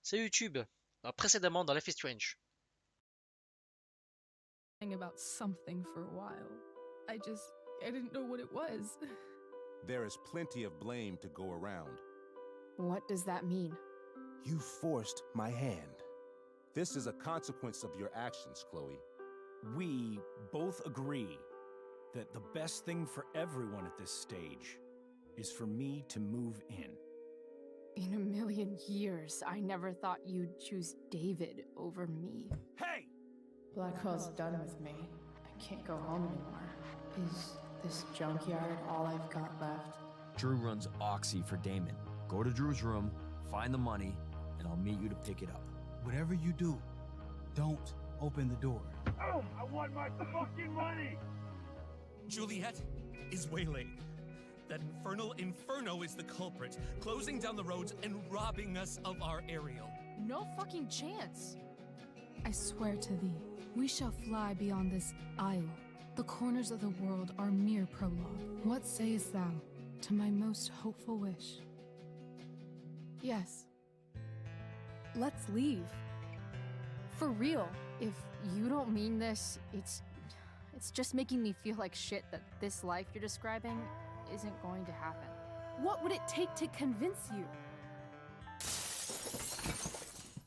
C'est YouTube. Précédemment dans Life is Strange. About something for a while. I didn't know what it was. There is plenty of blame to go around. What does that mean? You forced my hand. This is a consequence of your actions, Chloe. We both agree that the best thing for everyone at this stage is for me to move in. In a million years, I never thought you'd choose David over me. Hey! Blackwell's done with me. I can't go home anymore. Is this junkyard all I've got left? Drew runs Oxy for Damon. Go to Drew's room, find the money, and I'll meet you to pick it up. Whatever you do, don't open the door. Oh, I want my fucking money! Juliet is waylaid. That infernal Inferno is the culprit, closing down the roads and robbing us of our Ariel. No fucking chance. I swear to thee, we shall fly beyond this isle. The corners of the world are mere prologue. What sayest thou to my most hopeful wish? Yes. Let's leave. For real. If you don't mean this, it's just making me feel like shit that this life you're describing isn't going to happen. What would it take to convince you?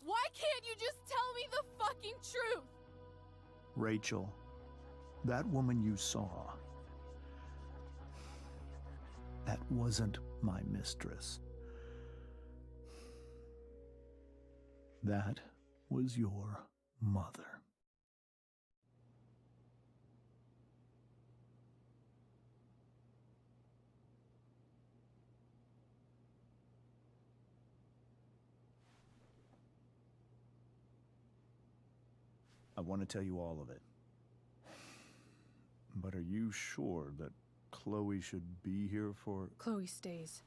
Why can't you just tell me the fucking truth? Rachel, that woman you saw, that wasn't my mistress. That was your mother. I want to tell you all of it. But are you sure that Chloe should be here for... Chloe stays.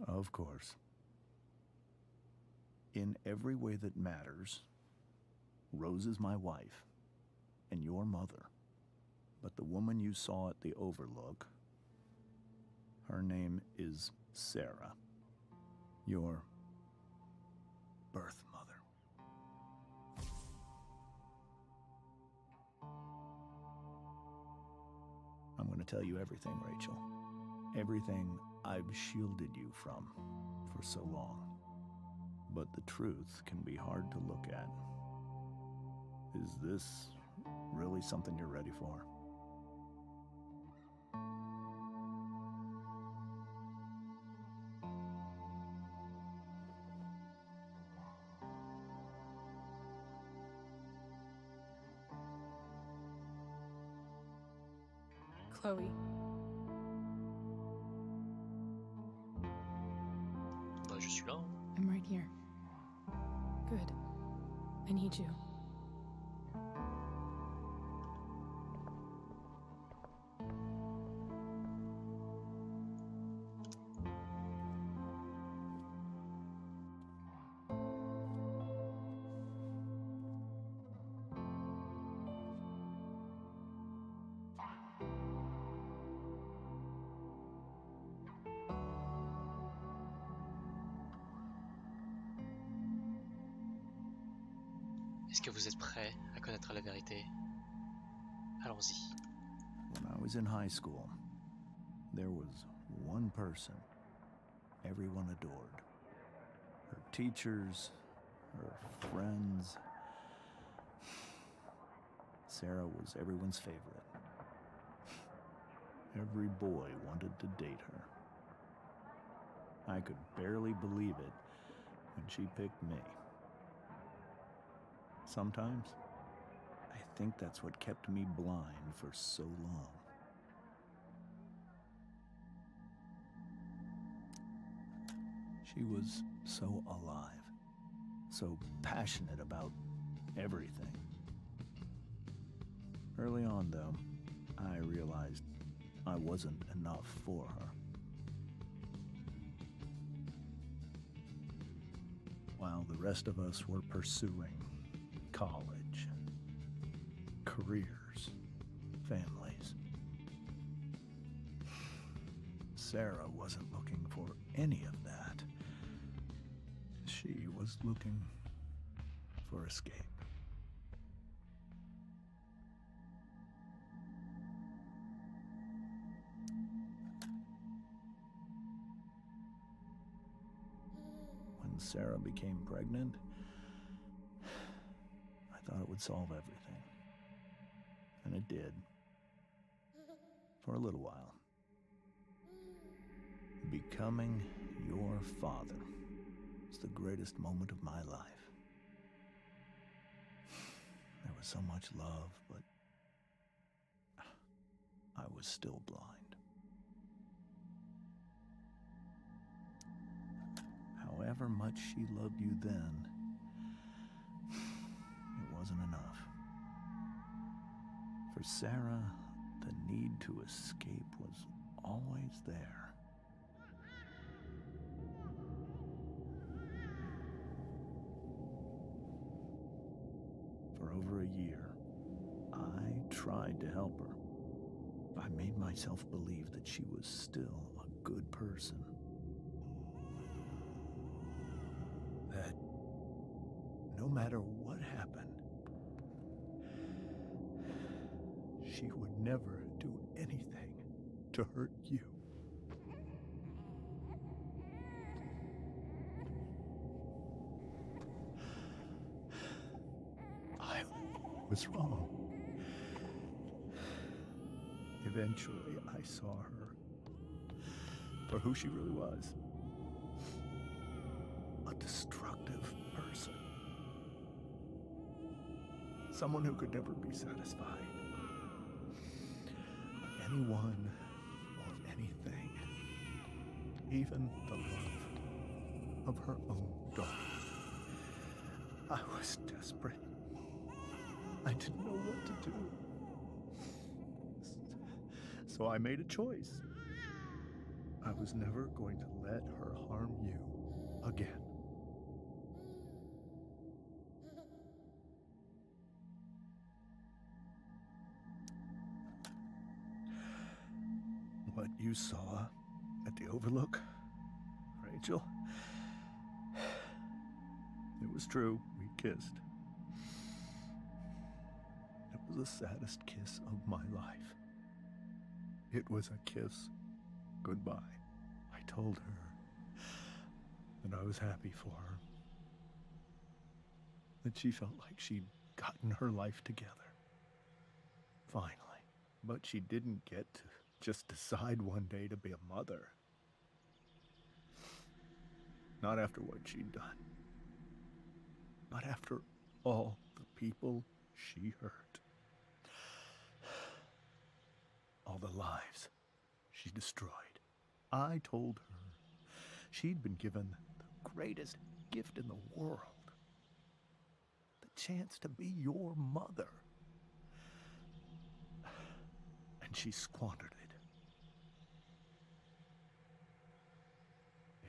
Of course. In every way that matters, Rose is my wife and your mother. But the woman you saw at the Overlook, her name is Sarah, your birth mother. I'm going to tell you everything, Rachel. Everything I've shielded you from for so long. But the truth can be hard to look at. Is this really something you're ready for? Chloe. Je suis là. I'm right here. Good. I need you. Est-ce que vous êtes prêts à connaître la vérité? Allons-y. When I was in high school, there was one person everyone adored. Her teachers, her friends. Sarah was everyone's favorite. Every boy wanted to date her. I could barely believe it when she picked me. Sometimes, I think that's what kept me blind for so long. She was so alive, so passionate about everything. Early on, though, I realized I wasn't enough for her. While the rest of us were pursuing college, careers, families, Sarah wasn't looking for any of that. She was looking for escape. When Sarah became pregnant, I thought it would solve everything. And it did. For a little while. Becoming your father was the greatest moment of my life. There was so much love, but I was still blind. However much she loved you then, it wasn't enough. For Sarah, the need to escape was always there. For over a year, I tried to help her. I made myself believe that she was still a good person. That no matter what happened, she would never do anything to hurt you. I was wrong. Eventually, I saw her for who she really was. A destructive person. Someone who could never be satisfied by anyone or anything. Even the love of her own daughter. I was desperate. I didn't know what to do. So I made a choice. I was never going to let her harm you again. What you saw at the Overlook, Rachel, it was true. We kissed. It was the saddest kiss of my life. It was a kiss goodbye. I told her that I was happy for her. That she felt like she'd gotten her life together. Finally. But she didn't get to just decide one day to be a mother. Not after what she'd done. Not after all the people she hurt. All the lives she destroyed. I told her she'd been given the greatest gift in the world. The chance to be your mother. And she squandered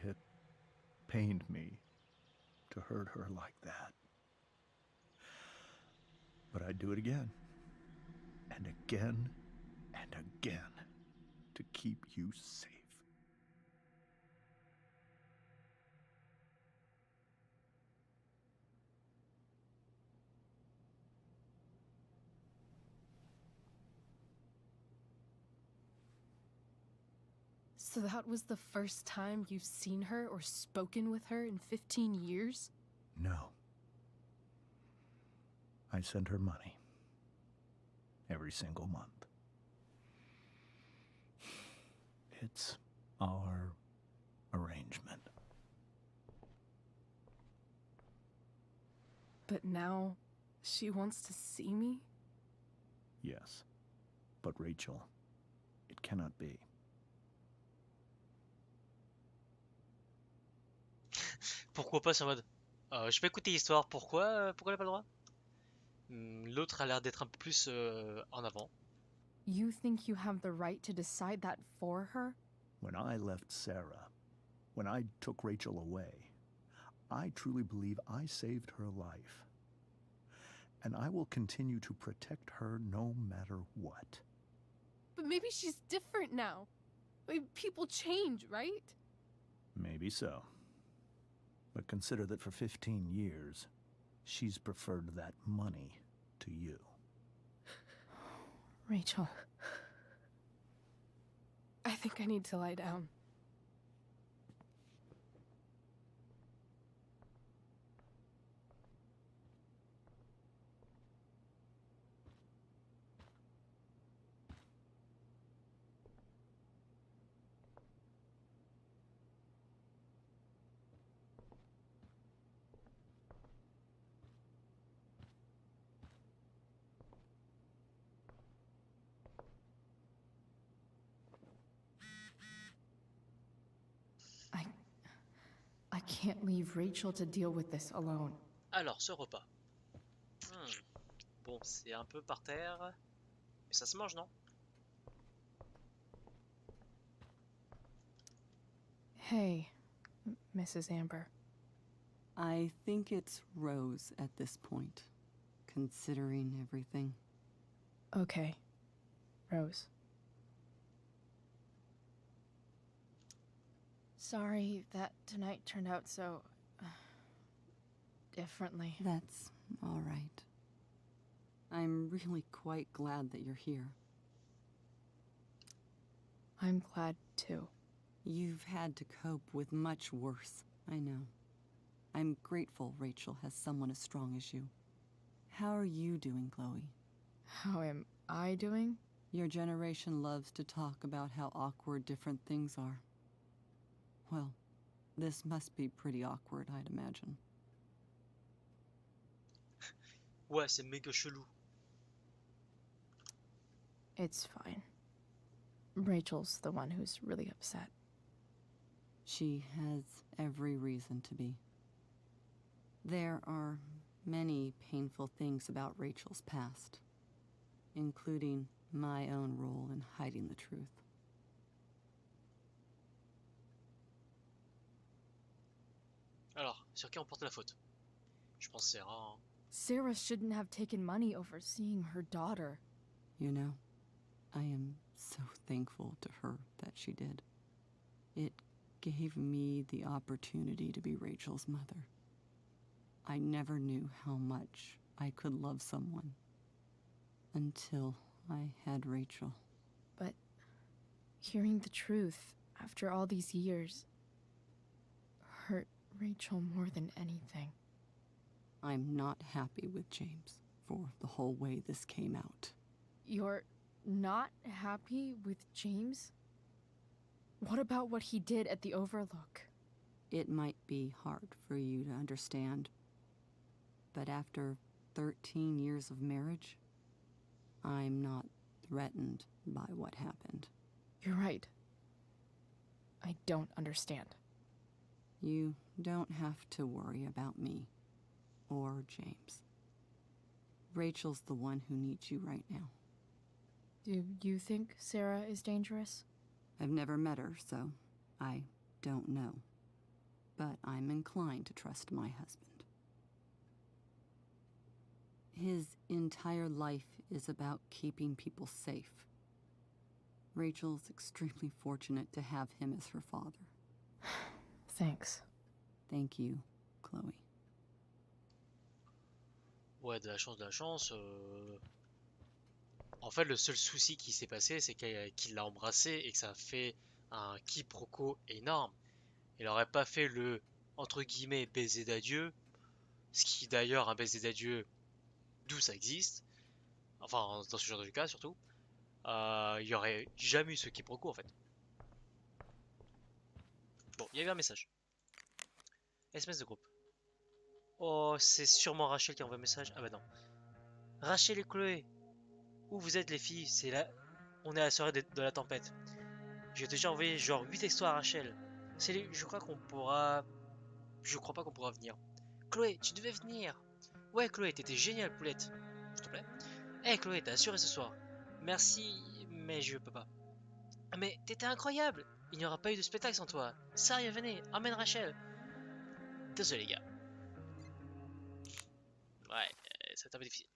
it. It pained me to hurt her like that. But I'd do it again. And again. And again. To keep you safe. So that was the first time you've seen her or spoken with her in 15 years? No. I send her money. Every single month. It's our arrangement. But now, she wants to see me? Yes. But Rachel, it cannot be. Pourquoi pas, c'est en mode je vais écouter l'histoire, pourquoi elle a pas le droit? L'autre a l'air d'être un peu plus en avant. You think you have the right to decide that for her? When I left Sarah, when I took Rachel away, I truly believe I saved her life. And I will continue to protect her no matter what. But maybe she's different now. I mean, people change, right? Maybe so. But consider that for 15 years, she's preferred that money to you. Rachel. I think I need to lie down. I can't leave Rachel to deal with this alone. Alors, ce repas. Bon, c'est un peu par terre, mais ça se mange, non? Hey, Mrs. Amber. I think it's Rose at this point, considering everything. Okay, Rose. Sorry that tonight turned out so differently. That's all right. I'm really quite glad that you're here. I'm glad too. You've had to cope with much worse, I know. I'm grateful Rachel has someone as strong as you. How are you doing, Chloe? How am I doing? Your generation loves to talk about how awkward different things are. Well, this must be pretty awkward, I'd imagine. Ouais, c'est méga chelou. It's fine. Rachel's the one who's really upset. She has every reason to be. There are many painful things about Rachel's past, including my own role in hiding the truth. Alors, sur qui on porte la faute? Je pense Sarah. Hein. Sarah shouldn't have taken money over seeing her daughter. You know, I am so thankful to her that she did. It gave me the opportunity to be Rachel's mother. I never knew how much I could love someone until I had Rachel. But hearing the truth after all these years hurt Rachel more than anything. I'm not happy with James for the whole way this came out. You're not happy with James? What about what he did at the Overlook? It might be hard for you to understand, but after 13 years of marriage, I'm not threatened by what happened. You're right. I don't understand. You don't have to worry about me or James. Rachel's the one who needs you right now. Do you think Sarah is dangerous? I've never met her, so I don't know. But I'm inclined to trust my husband. His entire life is about keeping people safe. Rachel's extremely fortunate to have him as her father. Thanks. Thank you, Chloe. Ouais, de la chance, de la chance. En fait, le seul souci qui s'est passé, c'est qu'il l'a embrassé et que ça a fait un quiproquo énorme. Il aurait pas fait le, entre guillemets, baiser d'adieu, ce qui d'ailleurs, un baiser d'adieu, d'où ça existe, enfin, dans ce genre de cas surtout, il y aurait jamais eu ce quiproquo en fait. Bon, il y a eu un message. SMS de groupe. Oh, c'est sûrement Rachel qui envoie un message. Ah bah non. Rachel et Chloé. Où vous êtes les filles? C'est là. On est à la soirée de la tempête. J'ai déjà envoyé genre 8 textos à Rachel. Je crois qu'on pourra. Je crois pas qu'on pourra venir. Chloé, tu devais venir. Ouais, Chloé, t'étais géniale, poulette. S'il te plaît. Hey Chloé, t'as assuré ce soir. Merci, mais je peux pas. Mais t'étais incroyable. Il n'y aura pas eu de spectacle sans toi. Sérieux, venez, emmène Rachel. Désolé, les gars. Ouais, c'est un peu difficile.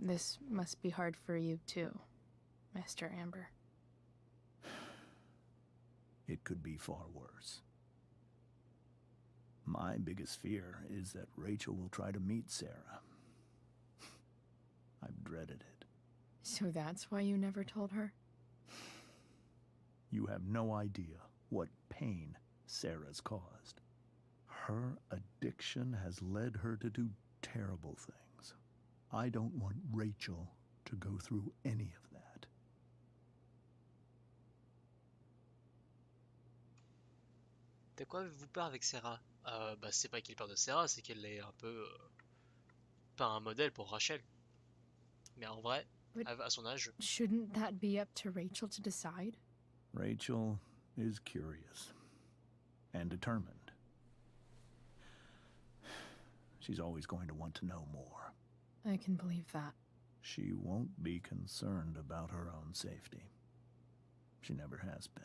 This must be hard for you too, Mr. Amber. It could be far worse. My biggest fear is that Rachel will try to meet Sarah. I've dreaded it. So that's why you never told her? You have no idea what pain Sarah's caused. Her addiction has led her to do terrible things. I don't want Rachel to go through any of that. De quoi avez-vous peur avec Sarah? Bah c'est pas qu'il ait peur de Sarah, c'est qu'elle est un peu pas un modèle pour Rachel. Mais en vrai, But à son âge, shouldn't that be up to Rachel to decide? Rachel is curious and determined. She's always going to want to know more. I can believe that. She won't be concerned about her own safety. She never has been.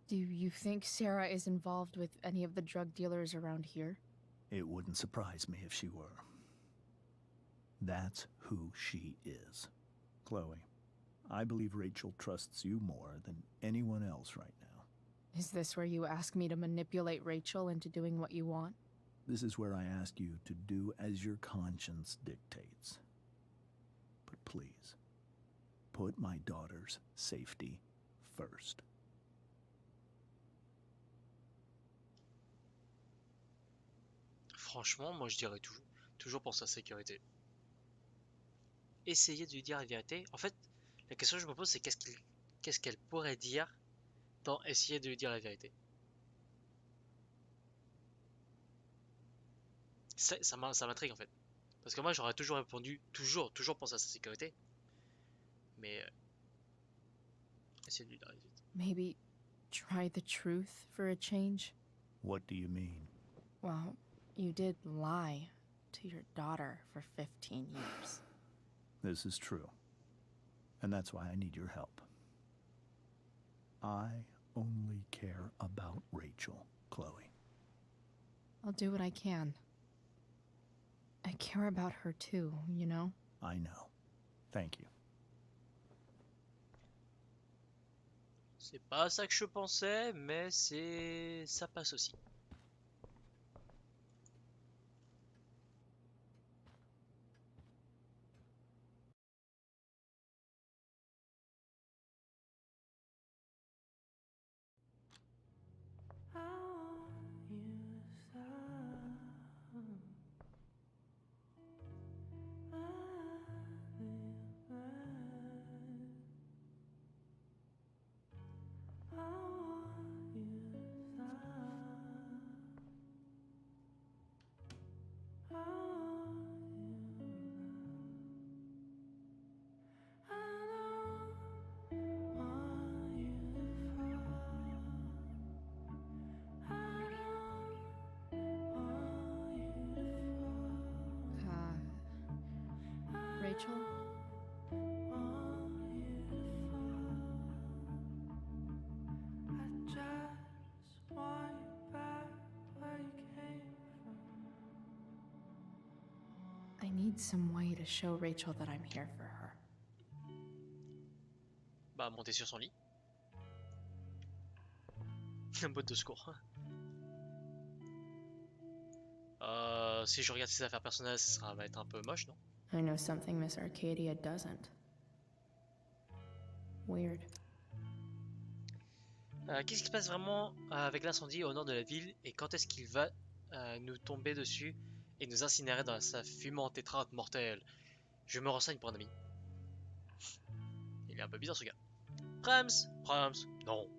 Do you think Sarah is involved with any of the drug dealers around here? It wouldn't surprise me if she were. That's who she is. Chloe, I believe Rachel trusts you more than anyone else right now. Is this where you ask me to manipulate Rachel into doing what you want? This is where I ask you to do as your conscience dictates. But please, put my daughter's safety first. franchement, moi je dirais toujours pour sa sécurité. Essayez de lui dire la vérité. En fait, la question que je me pose, c'est qu'est-ce qu'elle pourrait dire dans essayer de lui dire la vérité. Ça m'intrigue en fait. Parce que moi j'aurais toujours répondu, toujours penser à sa sécurité. Mais essayez de lui dire la vérité. Maybe try the truth for a change? What do you mean? Well, you did lie to your daughter for 15 years. This is true. And that's why I need your help. I only care about Rachel, Chloe. I'll do what I can. I care about her too, you know? I know. Thank you. C'est pas ça que je pensais, mais ça passe aussi. Rachel? I need some way to show Rachel that I'm here for her. Bah, monter sur son lit. Un boîte de secours. Si je regarde ses affaires personnelles, ça va être un peu moche, non? I know something Miss Arcadia doesn't. Weird. Qu'est-ce qui se passe vraiment avec l'incendie au nord de la ville et quand est-ce qu'il va nous tomber dessus et nous incinérer dans sa fumante étreinte mortelle? Je me renseigne pour un ami. Il est un peu bizarre ce gars. Prams, non.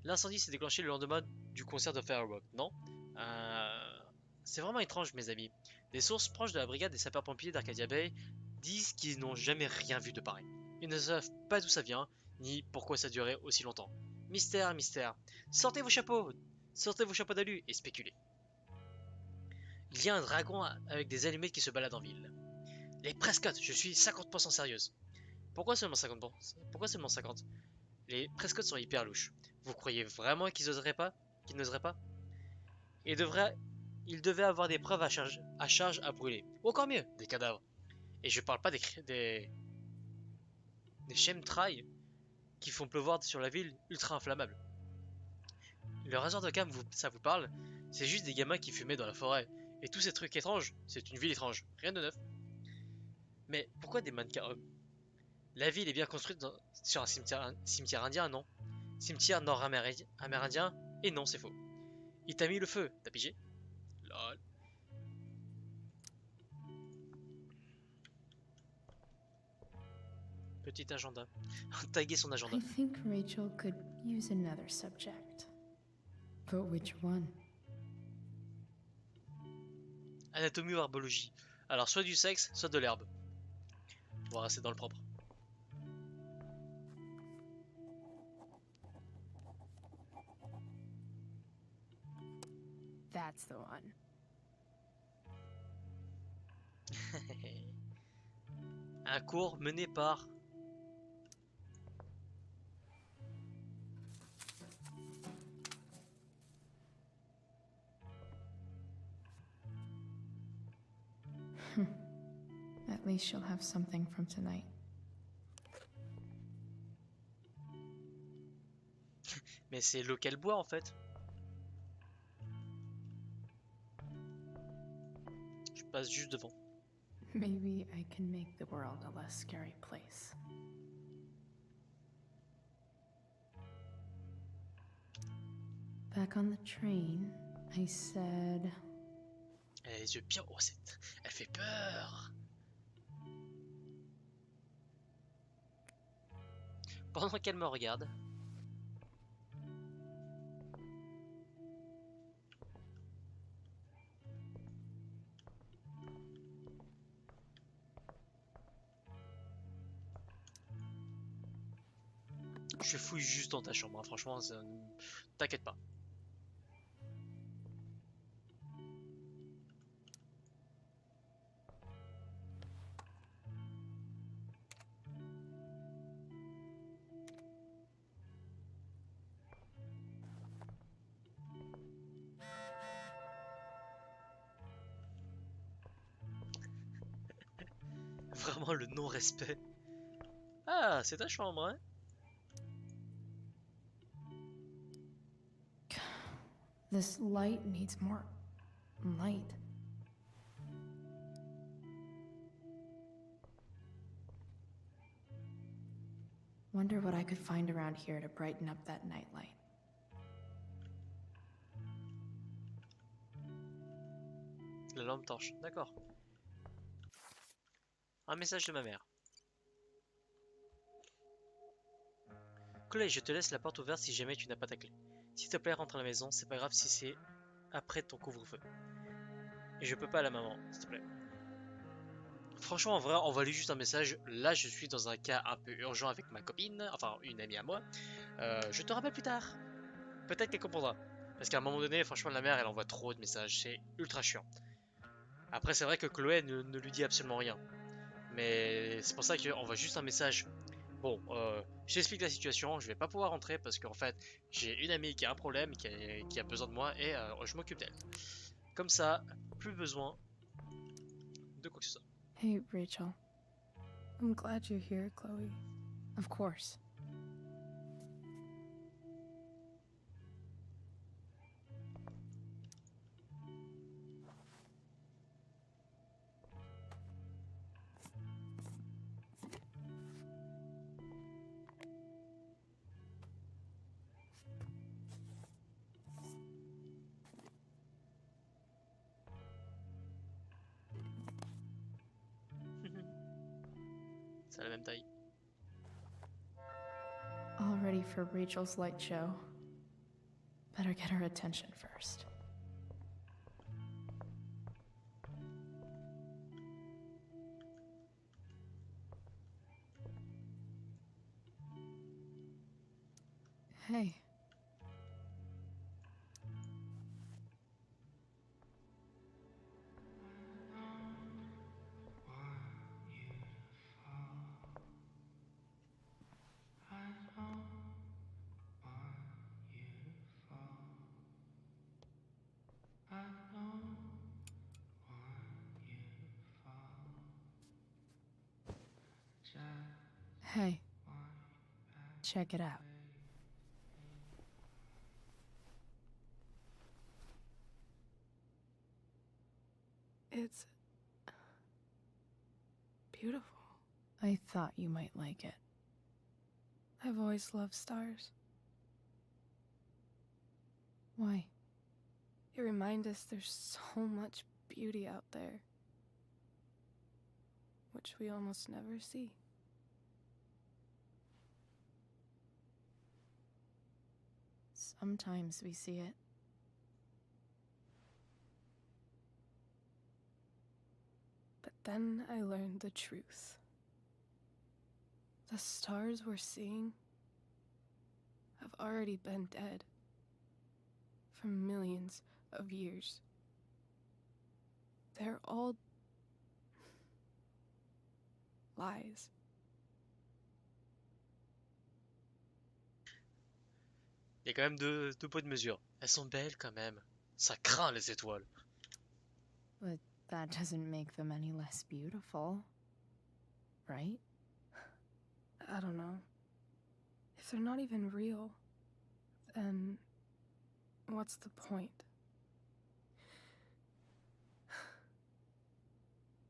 L'incendie s'est déclenché le lendemain du concert de Firework, non? C'est vraiment étrange mes amis. Des sources proches de la brigade des sapeurs-pompiers d'Arcadia Bay disent qu'ils n'ont jamais rien vu de pareil. Ils ne savent pas d'où ça vient, ni pourquoi ça durait aussi longtemps. Mystère. Sortez vos chapeaux d'alu et spéculez. Il y a un dragon avec des allumettes qui se balade en ville. Les Prescott, je suis 50% sérieuse. Pourquoi seulement 50%? Pourquoi seulement 50? Les Prescott sont hyper louches. Vous croyez vraiment qu'ils n'oseraient pas? Il devait avoir des preuves à charge à brûler. Ou encore mieux, des cadavres. Et je parle pas des chemtrails qui font pleuvoir sur la ville ultra inflammable. Le rasoir de cam, ça vous parle? C'est juste des gamins qui fumaient dans la forêt. Et tous ces trucs étranges, c'est une ville étrange. Rien de neuf. Mais pourquoi des mannequins hommes? La ville est bien construite sur un cimetière indien, non? Cimetière nord-amérindien? Et non, c'est faux. Il t'a mis le feu, t'as pigé? Lol. Petit agenda. Taguer son agenda. I think Rachel could use another subject. But which one? Anatomie ou herbologie. Alors soit du sexe, soit de l'herbe. On va rester dans le propre. That's the one. Un cours mené par... At least she'll have something from tonight. Mais c'est l'eau qu'elle boit en fait. Je passe juste devant. Maybe I can make the world a less scary place. Back on the train, I said... Elle a les yeux bien... Oh, elle fait peur. Pendant qu'elle me regarde... Je fouille juste dans ta chambre, hein. Franchement, t'inquiète pas. Vraiment le non-respect. Ah, c'est ta chambre, hein? This light needs more light. Wonder what I could find around here to brighten up that nightlight. La lampe torche, d'accord. Un message de ma mère. Chloé, je te laisse la porte ouverte si jamais tu n'as pas ta clé. S'il te plaît, rentre à la maison, c'est pas grave si c'est après ton couvre-feu. Et je peux pas à la maman, s'il te plaît. Franchement, en vrai, envoie-lui juste un message. Là, je suis dans un cas un peu urgent avec ma copine, enfin une amie à moi. Je te rappelle plus tard. Peut-être qu'elle comprendra. Parce qu'à un moment donné, franchement, la mère, elle envoie trop de messages. C'est ultra chiant. Après, c'est vrai que Chloé ne lui dit absolument rien. Mais c'est pour ça qu'on envoie juste un message. Bon, j'explique la situation, je vais pas pouvoir rentrer parce qu'en fait, j'ai une amie qui a un problème, qui a besoin de moi et je m'occupe d'elle. Comme ça, plus besoin de quoi que ce soit. Hey, Rachel. I'm glad you're here, Chloe. Of course. C'est la même taille. All ready for Rachel's light show. Better get her attention first. Hey. I know Hey, check it out. It's beautiful. I thought you might like it. I've always loved stars. Why? They remind us there's so much beauty out there, which we almost never see. Sometimes we see it. But then I learned the truth. The stars we're seeing have already been dead for millions of years. They're all lies. Il y a quand même deux poids de mesure. Elles sont belles quand même. Ça craint les étoiles. But that doesn't make them any less beautiful, right? I don't know. If they're not even real, then what's the point?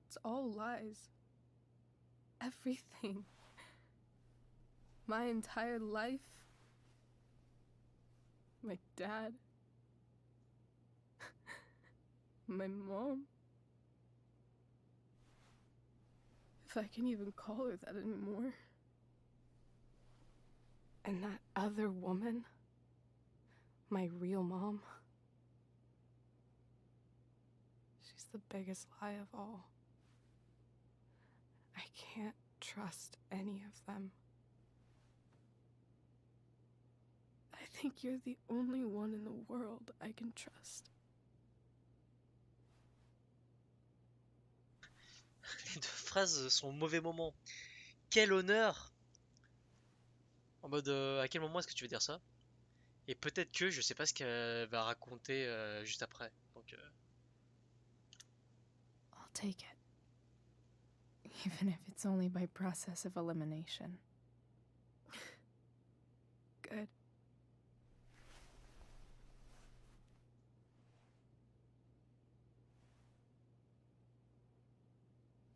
It's all lies. Everything. My entire life. My dad. My mom. If I can even call her that anymore. And that other woman, my real mom, she's the biggest lie of all. I can't trust any of them. I think you're the only one in the world I can trust. Les deux phrases sont au mauvais moment. Quel honneur! En mode, à quel moment est-ce que tu veux dire ça? Et peut-être que je sais pas ce qu'elle va raconter juste après. Donc, I'll take it. Even if it's only by process of elimination. Good.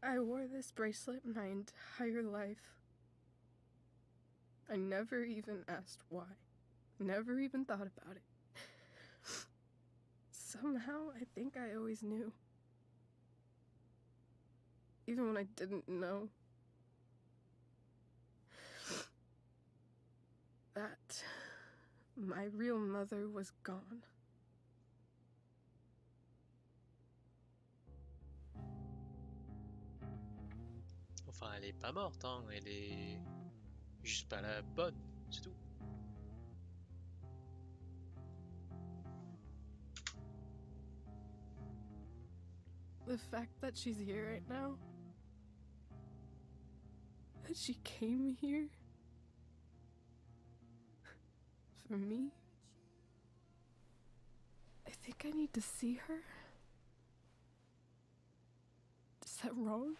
I wore this bracelet my entire life. I never even asked why. Never even thought about it. Somehow, I think I always knew. Even when I didn't know. That my real mother was gone. enfin, elle est pas morte, hein. Elle est juste pas la bonne, c'est tout. The fact that she's here right now, that she came here for me, I think I need to see her. Is that wrong?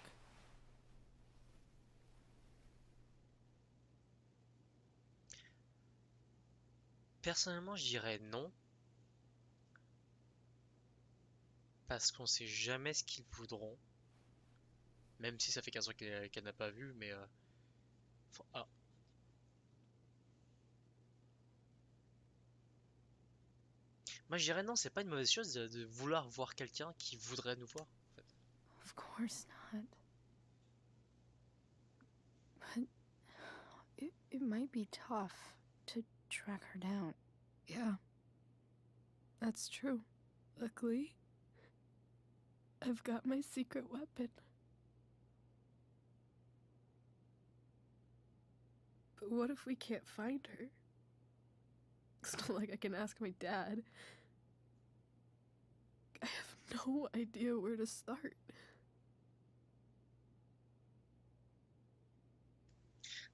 Personnellement, je dirais non. Parce qu'on sait jamais ce qu'ils voudront. Même si ça fait 15 ans qu'elle n'a pas vu, mais... ah. Moi je dirais non, c'est pas une mauvaise chose de vouloir voir quelqu'un qui voudrait nous voir, en fait. Of course not. But it might be tough to track her down. Yeah, that's true. Luckily, I've got my secret weapon. But what if we can't find her? It's not like I can ask my dad. I have no idea where to start.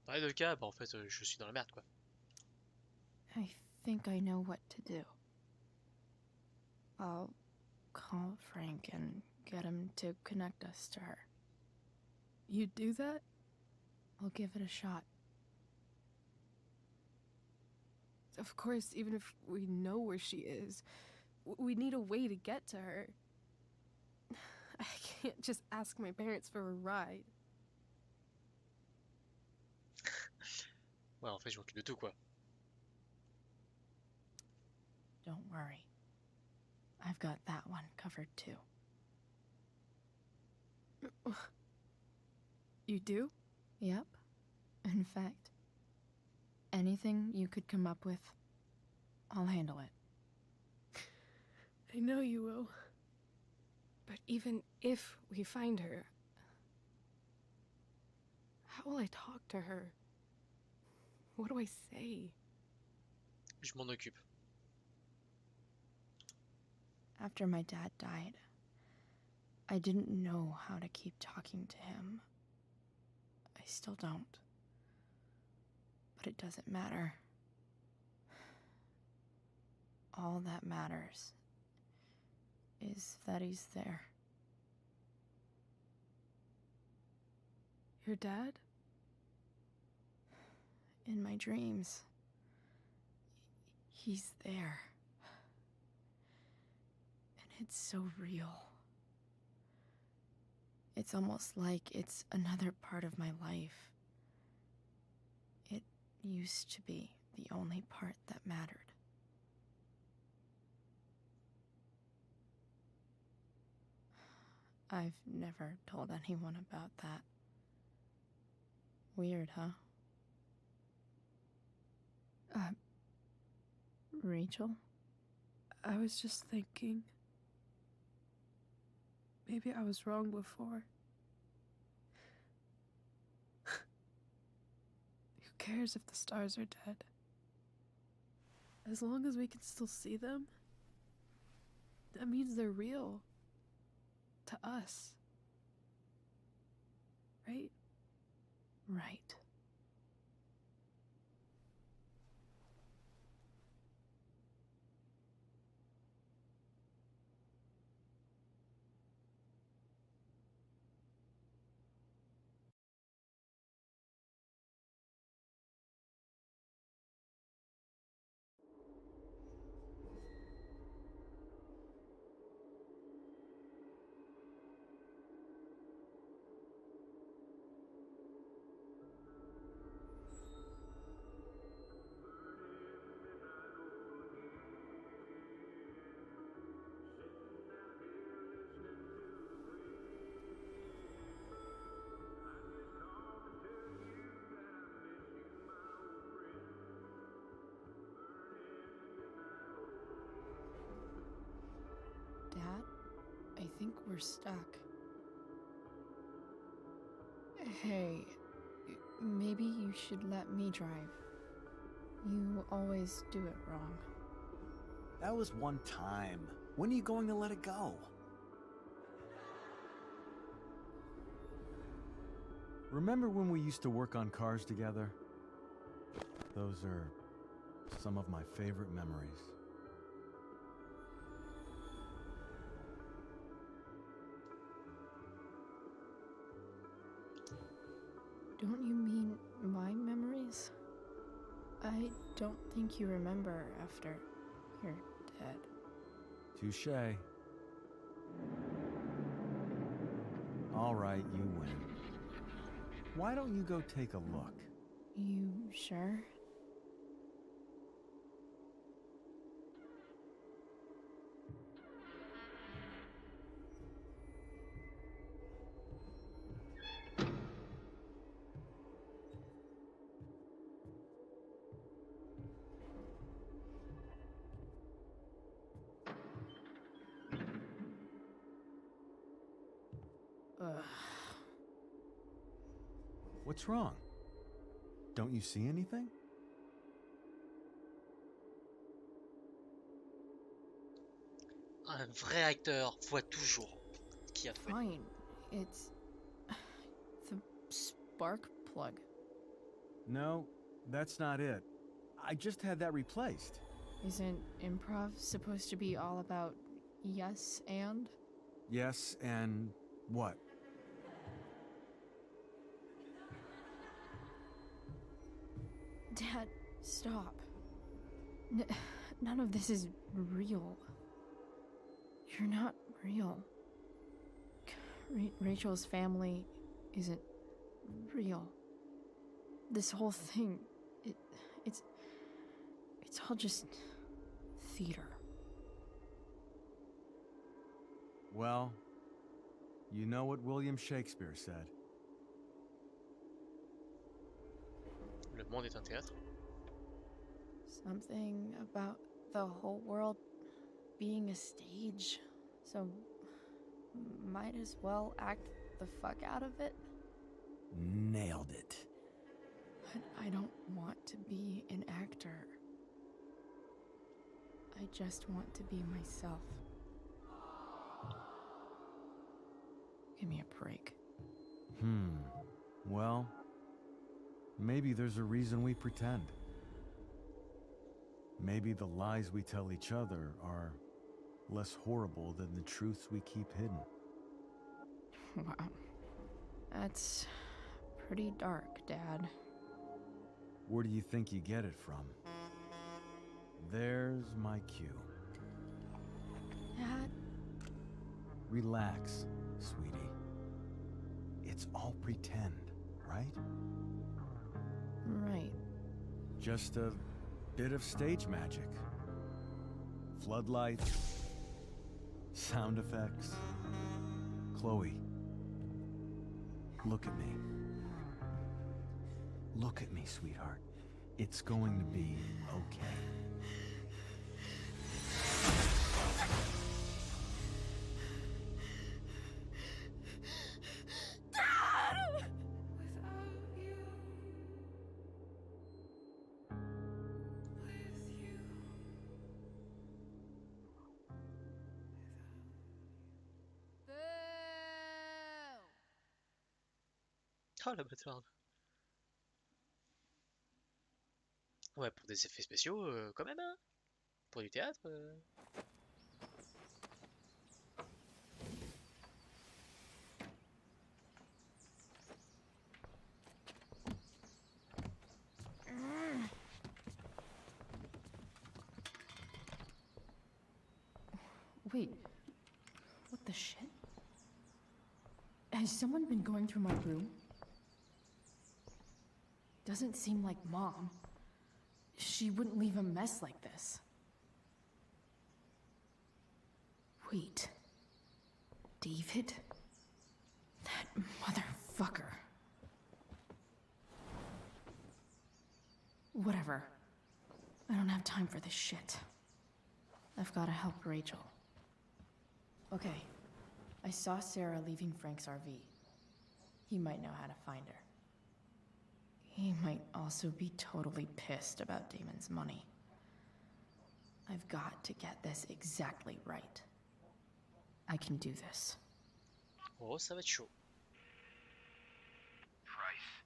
Dans les deux cas, bah en fait, je suis dans la merde, quoi. I think I know what to do. I'll call Frank and get him to connect us to her. You do that? I'll give it a shot. Of course, even if we know where she is, we need a way to get to her. I can't just ask my parents for a ride. Ouais, en fait, je m'occupe de tout, quoi. Don't worry. I've got that one covered too. You do? Yep. In fact, anything you could come up with, I'll handle it. I know you will. But even if we find her, how will I talk to her? What do I say? Je m'en occupe. After my dad died, I didn't know how to keep talking to him. I still don't. But it doesn't matter. All that matters is that he's there. Your dad? In my dreams. He's there. And it's so real. It's almost like it's another part of my life. It used to be the only part that mattered. I've never told anyone about that. Weird, huh? Rachel? I was just thinking. Maybe I was wrong before. Who cares if the stars are dead? As long as we can still see them, that means they're real. To us. Right? Right. Dad, I think we're stuck. Hey, maybe you should let me drive. You always do it wrong. That was one time. When are you going to let it go? Remember when we used to work on cars together? Those are some of my favorite memories. Don't you mean my memories? I don't think you remember after you're dead. Touché. All right, you win. Why don't you go take a look? You sure? Ugh. What's wrong? Don't you see anything? Un vrai acteur voit toujours qui a fait. Fine. It's the spark plug. No, that's not it. I just had that replaced. Isn't improv supposed to be all about yes and? Yes, and what? Dad, stop. None of this is real. You're not real. Rachel's family isn't real. This whole thing, it's all just theater. Well, you know what William Shakespeare said. Le monde est un théâtre. Something about the whole world being a stage. So, might as well act the fuck out of it. Nailed it. But I don't want to be an actor. I just want to be myself. Give me a break. Well, maybe there's a reason we pretend. Maybe the lies we tell each other are less horrible than the truths we keep hidden. Wow. That's pretty dark, Dad. Where do you think you get it from? There's my cue. Dad? Relax, sweetie. It's all pretend, right? Right. Just a bit of stage magic. Floodlights, sound effects. Chloe, look at me. Look at me, sweetheart. It's going to be okay. Oh la bâtarde. Ouais, pour des effets spéciaux, quand même, hein. Pour du théâtre. Wait. What the shit? Has someone been going through my room? Doesn't seem like Mom. She wouldn't leave a mess like this. Wait. David? That motherfucker. Whatever. I don't have time for this shit. I've gotta help Rachel. Okay. I saw Sarah leaving Frank's RV. He might know how to find her. He might also be totally pissed about Damon's money. I've got to get this exactly right. I can do this. Oh, ça va être chaud. Price.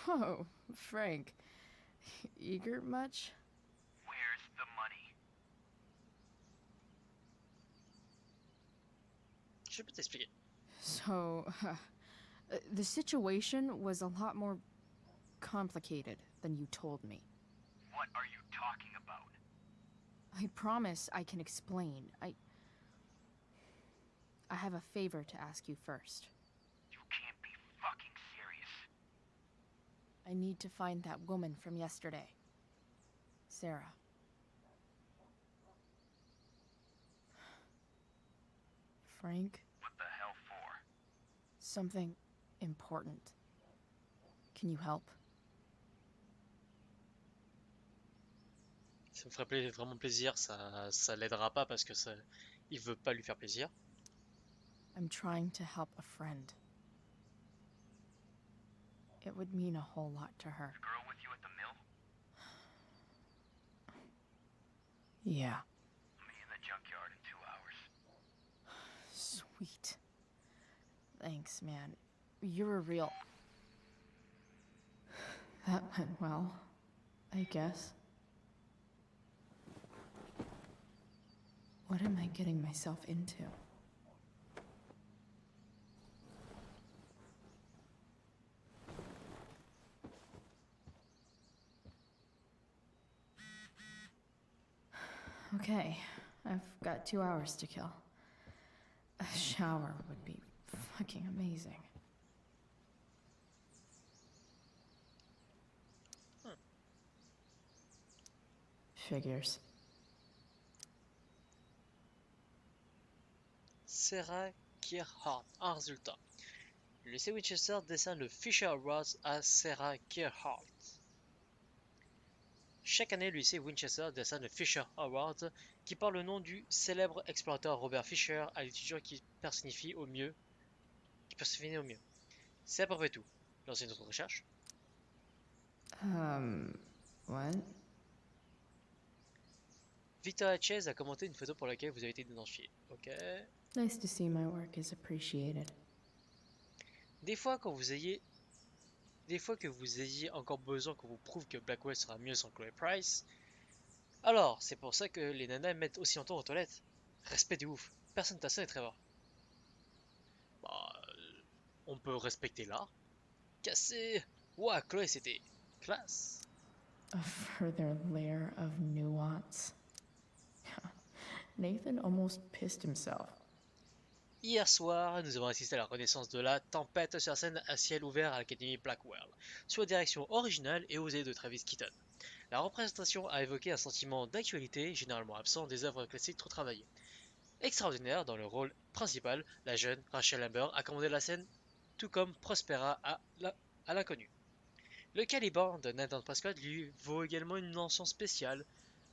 Oh, Frank. Eager much? Where's the money? Je peux t'expliquer. So, the situation was a lot more complicated than you told me. What are you talking about? I promise I can explain. I have a favor to ask you first. You can't be fucking serious. I need to find that woman from yesterday. Sarah. Frank? What the hell for? Something important. Can you help? Ça me ferait vraiment plaisir, ça l'aidera pas parce que il veut pas lui faire plaisir. I'm trying to help a friend. It would mean a whole lot to her. The girl with you at the mill? Yeah. Me in the junkyard in 2 hours. Sweet. Thanks, man. You're a real... That went well, I guess. What am I getting myself into? Okay, I've got 2 hours to kill. A shower would be fucking amazing. Figures. Sarah Gerhardt. Un résultat. Le lycée Winchester décerne le Fisher Awards à Sarah Gerhardt. Chaque année, le lycée Winchester décerne le Fisher Awards, qui porte le nom du célèbre explorateur Robert Fisher, à l'étudiant qui personnifie au mieux. C'est à peu près tout. Lancez notre recherche. What? Victoria Chase a commenté une photo pour laquelle vous avez été identifié. Ok. Nice to see my work is appreciated. Des fois que vous ayez encore besoin qu'on vous prouve que Blackwell sera mieux sans Chloe Price, alors c'est pour ça que les nanas mettent aussi longtemps aux toilettes. Respect de ouf. Personne t'a ça, Trevor. Bah, on peut respecter l'art. Cassé. Ouah, Chloé, c'était classe. A further layer of nuance. Nathan almost pissed himself. Hier soir, nous avons assisté à la renaissance de la tempête sur scène à ciel ouvert à l'Académie Blackwell, sous la direction originale et osée de Travis Keaton. La représentation a évoqué un sentiment d'actualité généralement absent des œuvres classiques trop travaillées. Extraordinaire dans le rôle principal, la jeune Rachel Amber a commandé la scène, tout comme Prospera à l'inconnu. Le calibre de Nathan Prescott lui vaut également une mention spéciale.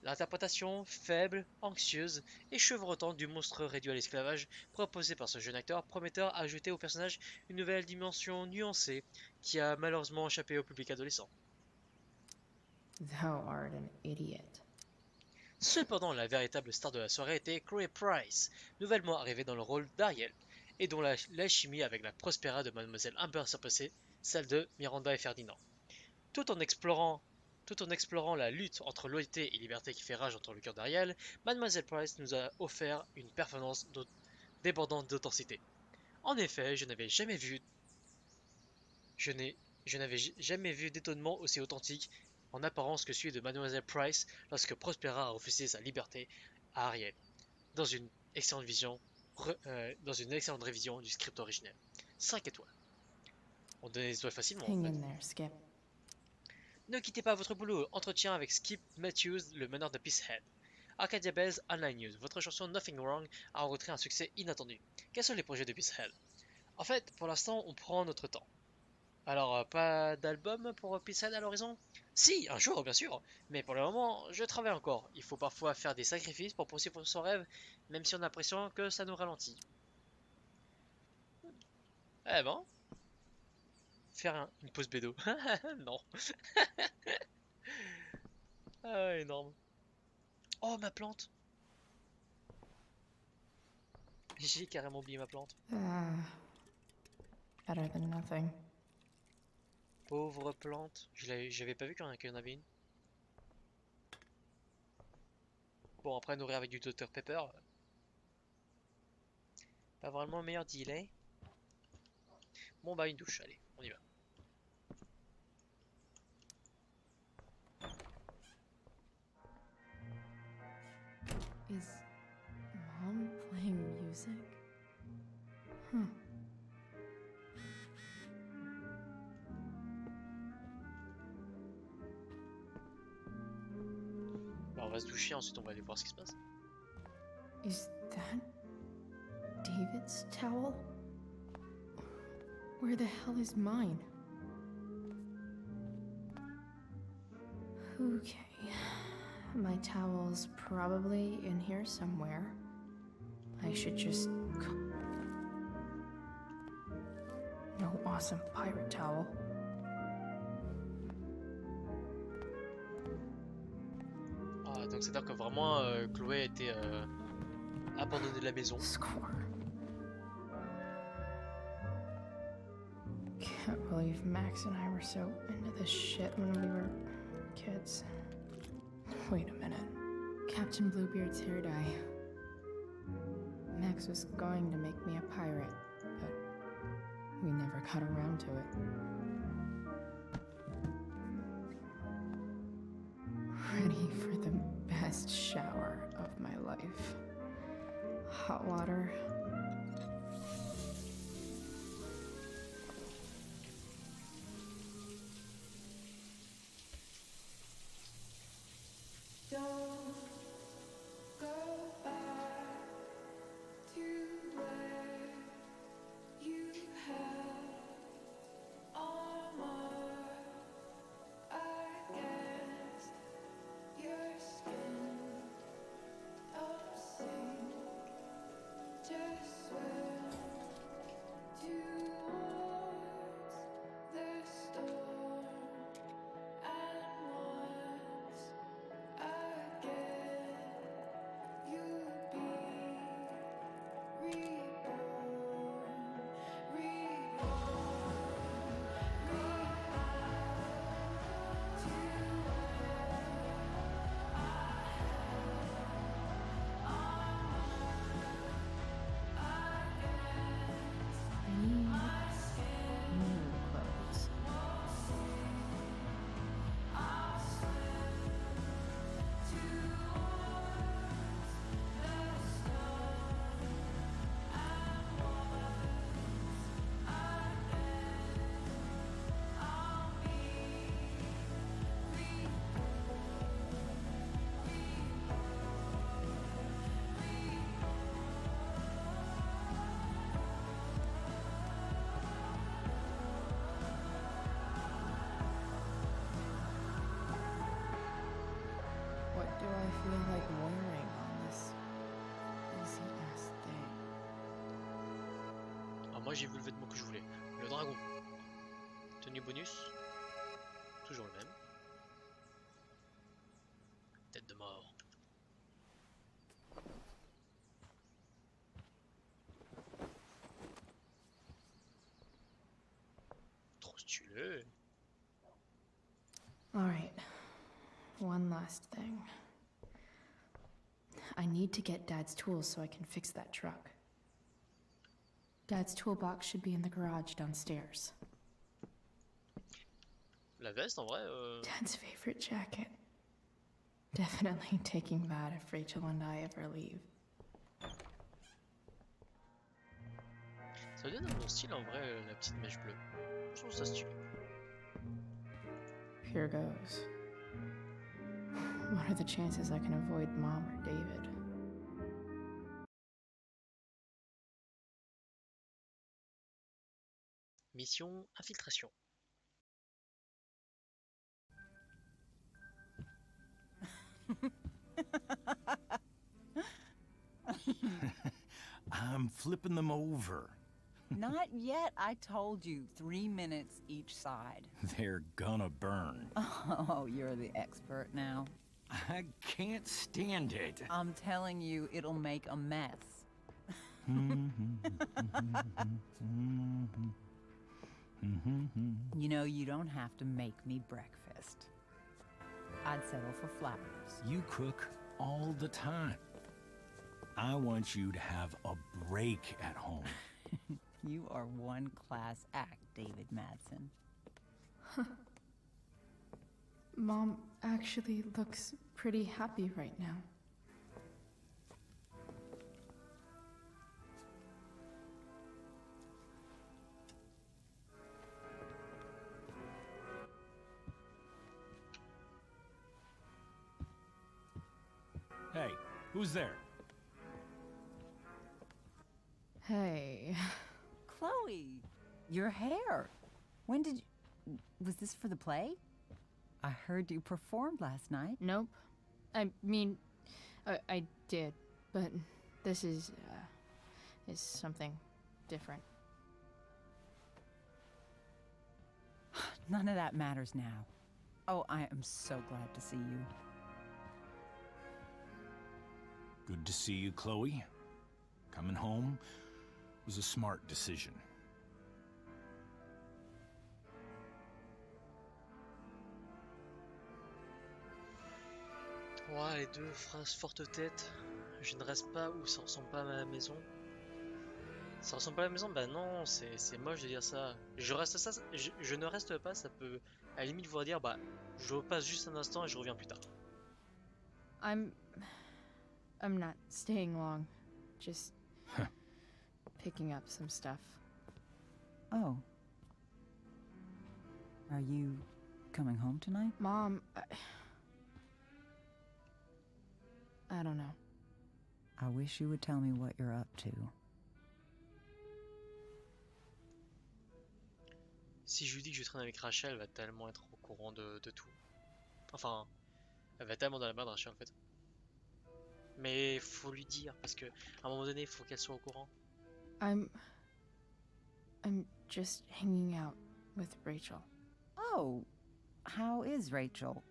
L'interprétation faible, anxieuse et chevrotante du monstre réduit à l'esclavage proposé par ce jeune acteur prometteur a ajouté au personnage une nouvelle dimension nuancée qui a malheureusement échappé au public adolescent. Thou art an idiot. Cependant, la véritable star de la soirée était Chloe Price, nouvellement arrivée dans le rôle d'Ariel, et dont l'alchimie avec la Prospera de Mademoiselle Amber surpassait celle de Miranda et Ferdinand. Tout en explorant la lutte entre loyauté et liberté qui fait rage entre le cœur d'Ariel, Mademoiselle Price nous a offert une performance débordante d'authenticité. En effet, je n'avais jamais vu d'étonnement aussi authentique en apparence que celui de Mademoiselle Price lorsque Prospera a refusé sa liberté à Ariel, dans une excellente révision du script originel. 5 étoiles. On donnait des étoiles facilement. Hang in there, Skip. Ne quittez pas votre boulot. Entretien avec Skip Matthews, le meneur de Peacehead. Arcadia Bells Online News. Votre chanson Nothing Wrong a rencontré un succès inattendu. Quels sont les projets de Peacehead? En fait, pour l'instant, on prend notre temps. Alors, pas d'album pour Peacehead à l'horizon? Si, un jour, bien sûr. Mais pour le moment, je travaille encore. Il faut parfois faire des sacrifices pour poursuivre son rêve, même si on a l'impression que ça nous ralentit. Eh ben, faire une pause bédo. Non. Ah, énorme. Oh, ma plante. J'ai carrément oublié ma plante. Better than nothing. Pauvre plante. J'avais pas vu qu'il y en avait une. Bon, après nourrir avec du Dr Pepper. Pas vraiment le meilleur deal, hein. Bon bah une douche, allez, on y va. Is Mom playing music? Huh. Bah, on va se doucher, ensuite on va aller voir ce qui se passe. Is that David's towel? Where the hell is mine? Okay. My towel's probably in here somewhere. I should just... No awesome pirate towel. Ah, donc c'est-à-dire que vraiment Chloé a été abandonnée de la maison. Score. Can't believe Max and I were so into this shit when we were kids. Wait a minute. Captain Bluebeard's hair dye. Max was going to make me a pirate, but we never got around to it. Ready for the best shower of of my life. Hot water. What do I feel like wearing on this easy ass thing? Alors moi j'ai vu le vêtement que je voulais. Le dragon. Tenue bonus. Toujours le même. Tête de mort. Trop stylé. Alright, one last thing. I need to get Dad's tools so I can fix that truck. Dad's toolbox should be in the garage downstairs. La veste en vrai Dad's favorite jacket. Definitely taking that if Rachel and I ever leave. Ça donne un bon style en vrai la petite mèche bleue. Je trouve ça stylé. Here goes. What are the chances I can avoid Mom or David? Mission infiltration. I'm flipping them over. Not yet. I told you, 3 minutes each side. They're gonna burn. Oh, you're the expert now. I can't stand it. I'm telling you, it'll make a mess. You know, you don't have to make me breakfast. I'd settle for flowers. You cook all the time. I want you to have a break at home. You are one class act, David Madsen. Mom actually looks pretty happy right now. Hey, who's there? Hey. Chloe, your hair. When did you... Was this for the play? I heard you performed last night. Nope. I mean, I did, but this is something different. None of that matters now. Oh, I am so glad to see you. Good to see you, Chloe. Coming home was a smart decision. Ouais, les deux phrases forte tête. Je ne reste pas ou ça ressemble pas à ma maison. Ça ressemble pas à la maison? Bah non, c'est moche de dire ça. Je reste ça, je ne reste pas, ça peut à la limite vouloir dire bah je repasse juste un instant et je reviens plus tard. I'm not staying long. Just picking up some stuff. Oh. Are you coming home tonight? Mom, I don't know. I wish you would tell me what you're up to. Si je lui dis que je traîne avec Rachel, elle va tellement être au courant de tout. Enfin, elle va tellement dans la merde, Rachel, en fait. Mais faut lui dire, parce que à un moment donné, il faut qu'elle soit au courant. I'm just hanging out with Rachel. Oh, how is Rachel?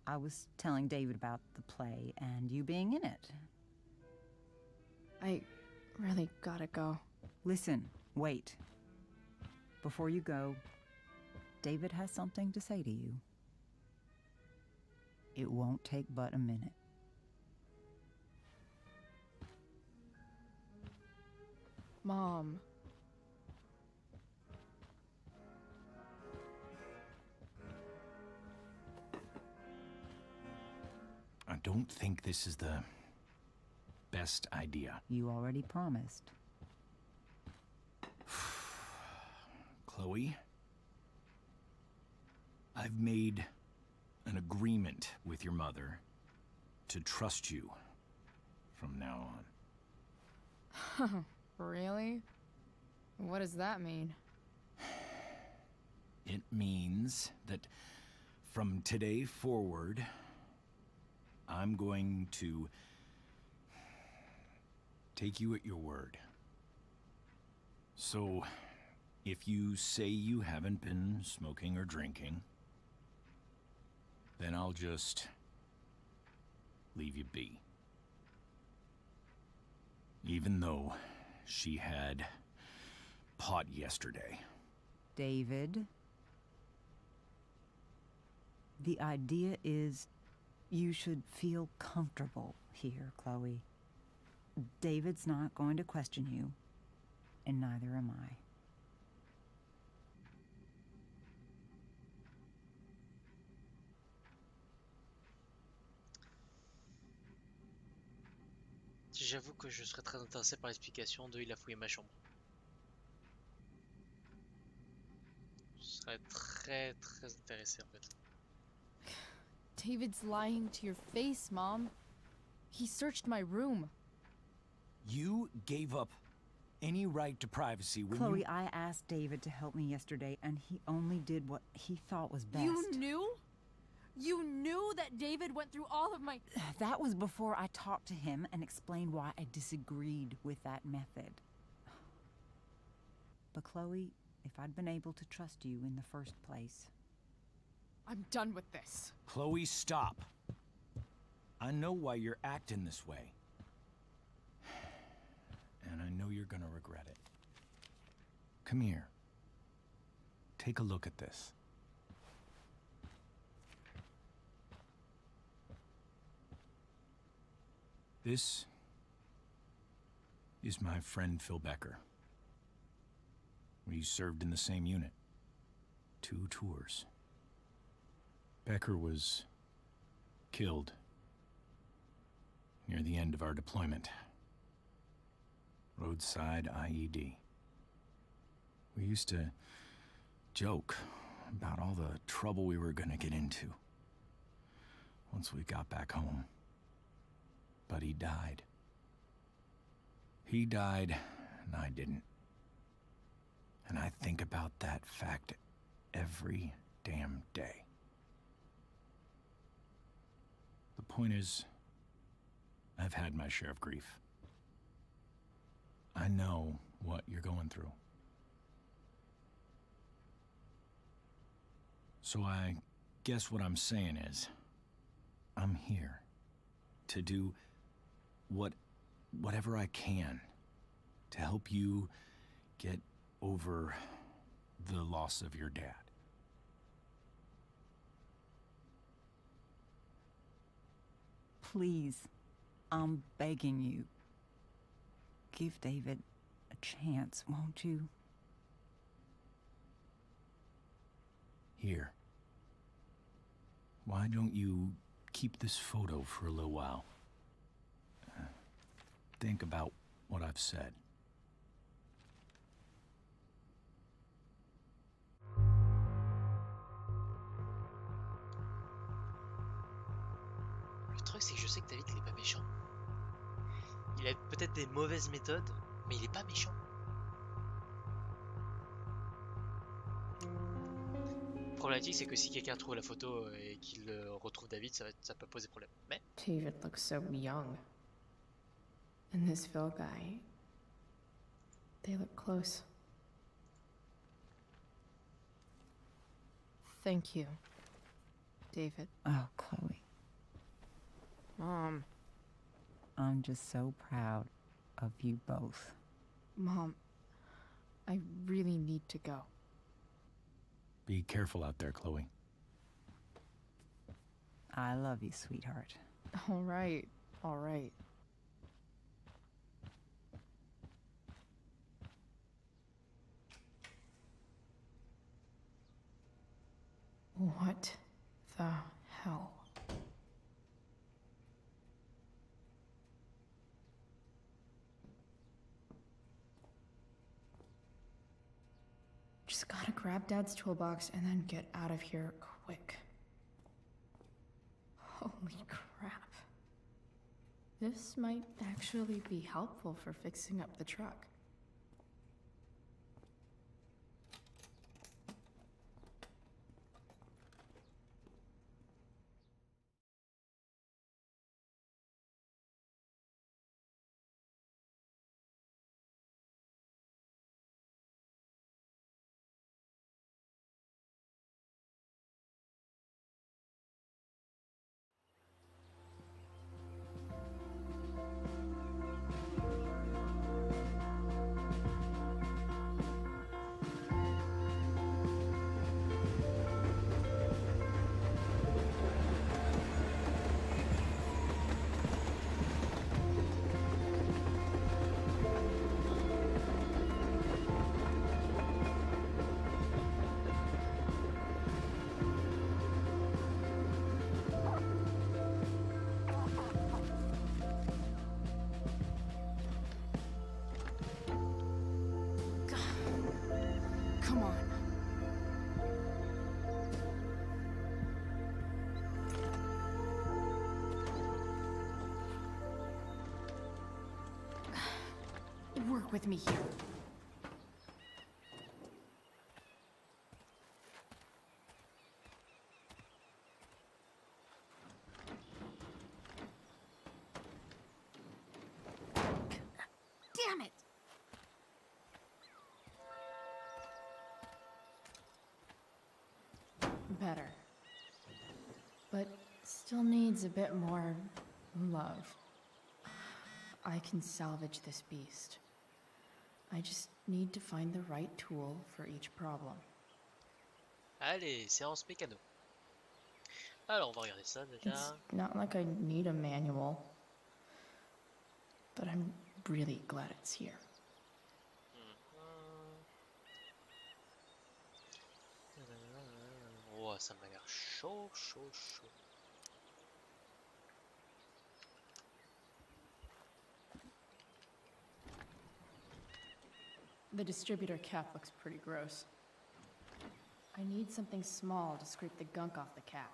I was telling David about the play and you being in it. I really gotta go. Listen, wait. Before you go, David has something to say to you. It won't take but a minute. Mom. I don't think this is the best idea. You already promised. Chloe, I've made an agreement with your mother to trust you from now on. Really? What does that mean? It means that from today forward, I'm going to take you at your word. So, if you say you haven't been smoking or drinking, then I'll just leave you be. Even though she had pot yesterday. David, the idea is you should feel comfortable here, Chloe. David's not going to question you, and neither am I. J'avoue que je serais très intéressé par l'explication de il a fouillé ma chambre. Je serais très intéressé en fait. David's lying to your face, Mom. He searched my room. You gave up any right to privacy when Chloe, you... I asked David to help me yesterday, and he only did what he thought was best. You knew? You knew that David went through all of my... That was before I talked to him and explained why I disagreed with that method. But Chloe, if I'd been able to trust you in the first place... I'm done with this. Chloe, stop. I know why you're acting this way. And I know you're gonna regret it. Come here. Take a look at this. This is my friend Phil Becker. We served in the same unit. 2 tours. Becker was killed near the end of our deployment. Roadside IED. We used to joke about all the trouble we were gonna get into once we got back home. But he died. He died, and I didn't. And I think about that fact every damn day. The point is, I've had my share of grief. I know what you're going through. So I guess what I'm saying is, I'm here to do whatever I can to help you get over the loss of your dad. Please, I'm begging you. Give David a chance, won't you? Here. Why don't you keep this photo for a little while? think about what I've said. Le truc, c'est que je sais que David, il est pas méchant. Il a peut-être des mauvaises méthodes, mais il est pas méchant. La problématique, c'est que si quelqu'un trouve la photo et qu'il retrouve David, ça peut poser problème. Mais David looks so young. And this Phil guy, they look close. Thank you, David. Oh, Chloe. Mom. I'm just so proud of you both. Mom, I really need to go. Be careful out there, Chloe. I love you, sweetheart. All right, all right. What the hell? Just gotta grab Dad's toolbox and then get out of here quick. Holy crap. This might actually be helpful for fixing up the truck. Come on. Work with me here. Damn it! Better. But still needs a bit more love. I can salvage this beast. I just need to find the right tool for each problem. allez, séance mécano. Alors, on va regarder ça déjà. It's not like I need a manual, but I'm really glad it's here. Oh, ça m'a l'air chaud, chaud, chaud. The distributor cap looks pretty gross. I need something small to scrape the gunk off the cap.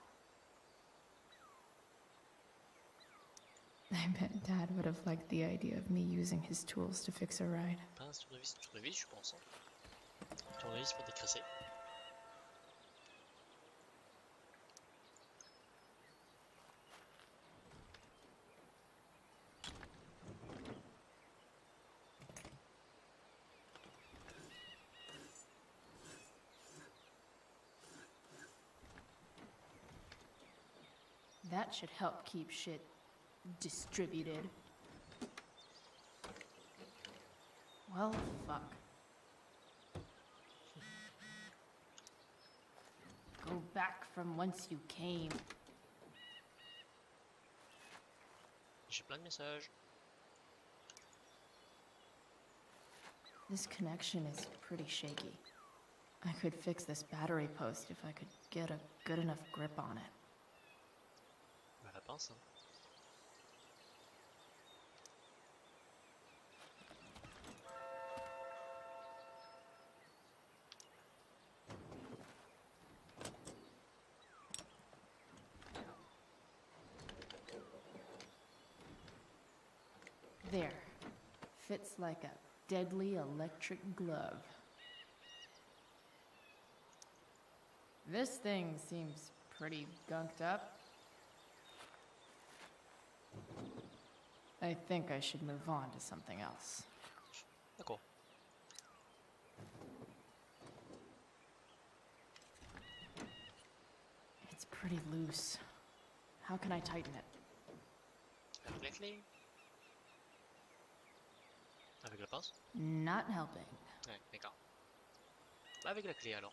I bet Dad would have liked the idea of me using his tools to fix a ride. Pince, tournevis, je pense. Hein. Tournevis pour décrasser. That should help keep shit distributed. Well, fuck. Go back from whence you came. J'ai plein de messages. This connection is pretty shaky. I could fix this battery post if I could get a good enough grip on it. Bah, la pince, hein. There. Fits like a deadly electric glove. This thing seems pretty gunked up. I think I should move on to something else. D'accord. It's pretty loose. How can I tighten it? Avec la clé. Avec la pince. Not helping. Ouais, d'accord. Bah, avec la clé alors.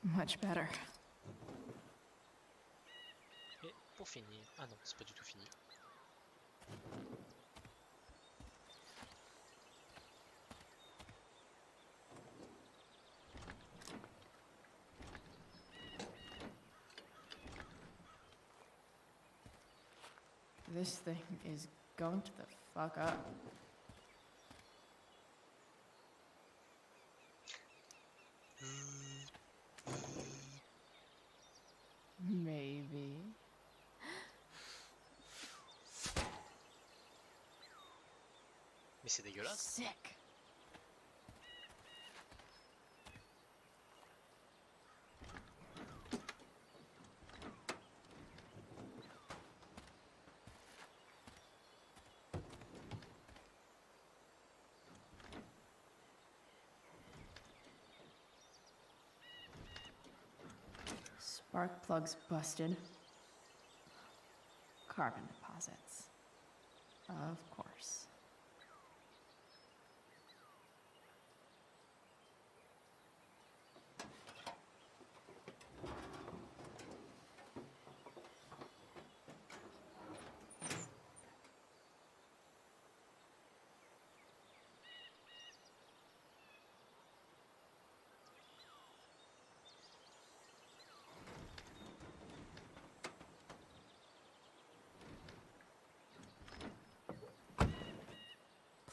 Much better. Et pour finir... Ah non, c'est pas du tout fini. This thing is going to the fuck up. Maybe. Mais c'est dégueulasse. Sick. Spark plugs busted. Carbon deposits. Of course.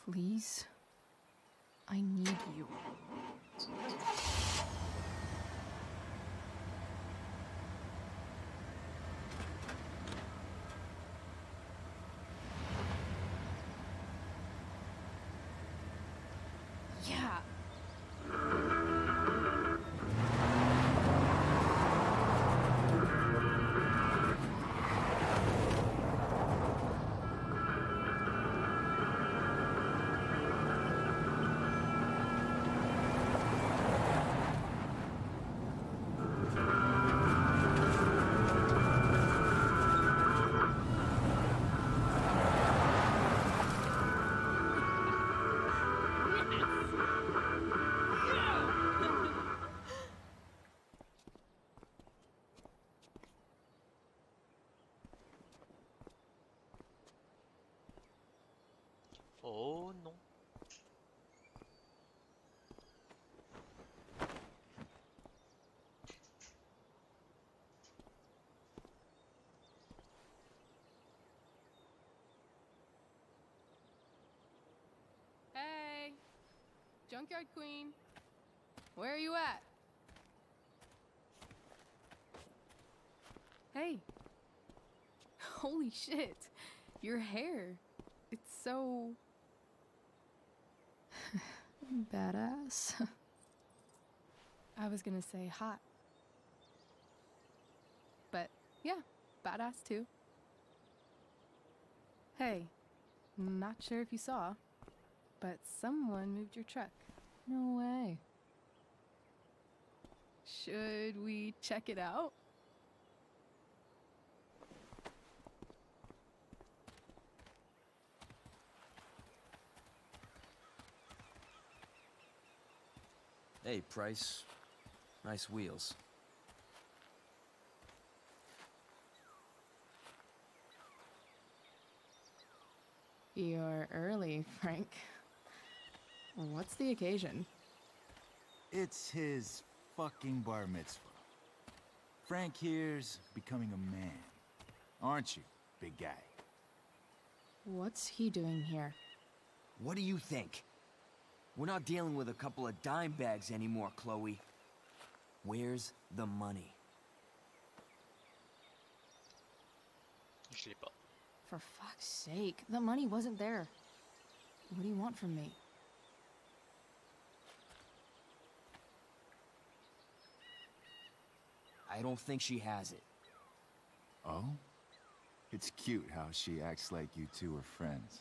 Please, I need you. Yeah. Oh non. Hey, Junkyard Queen, where are you at? Hey, holy shit, your hair, it's so badass. I was gonna say hot, but yeah, badass too. Hey, not sure if you saw, but someone moved your truck. No way. Should we check it out? Hey, Price. Nice wheels. You're early, Frank. What's the occasion? It's his fucking bar mitzvah. Frank here's becoming a man. Aren't you, big guy? What's he doing here? What do you think? We're not dealing with a couple of dime bags anymore, Chloe. Where's the money? Je l'ai pas. For fuck's sake, the money wasn't there. What do you want from me? I don't think she has it. Oh? It's cute how she acts like you two are friends.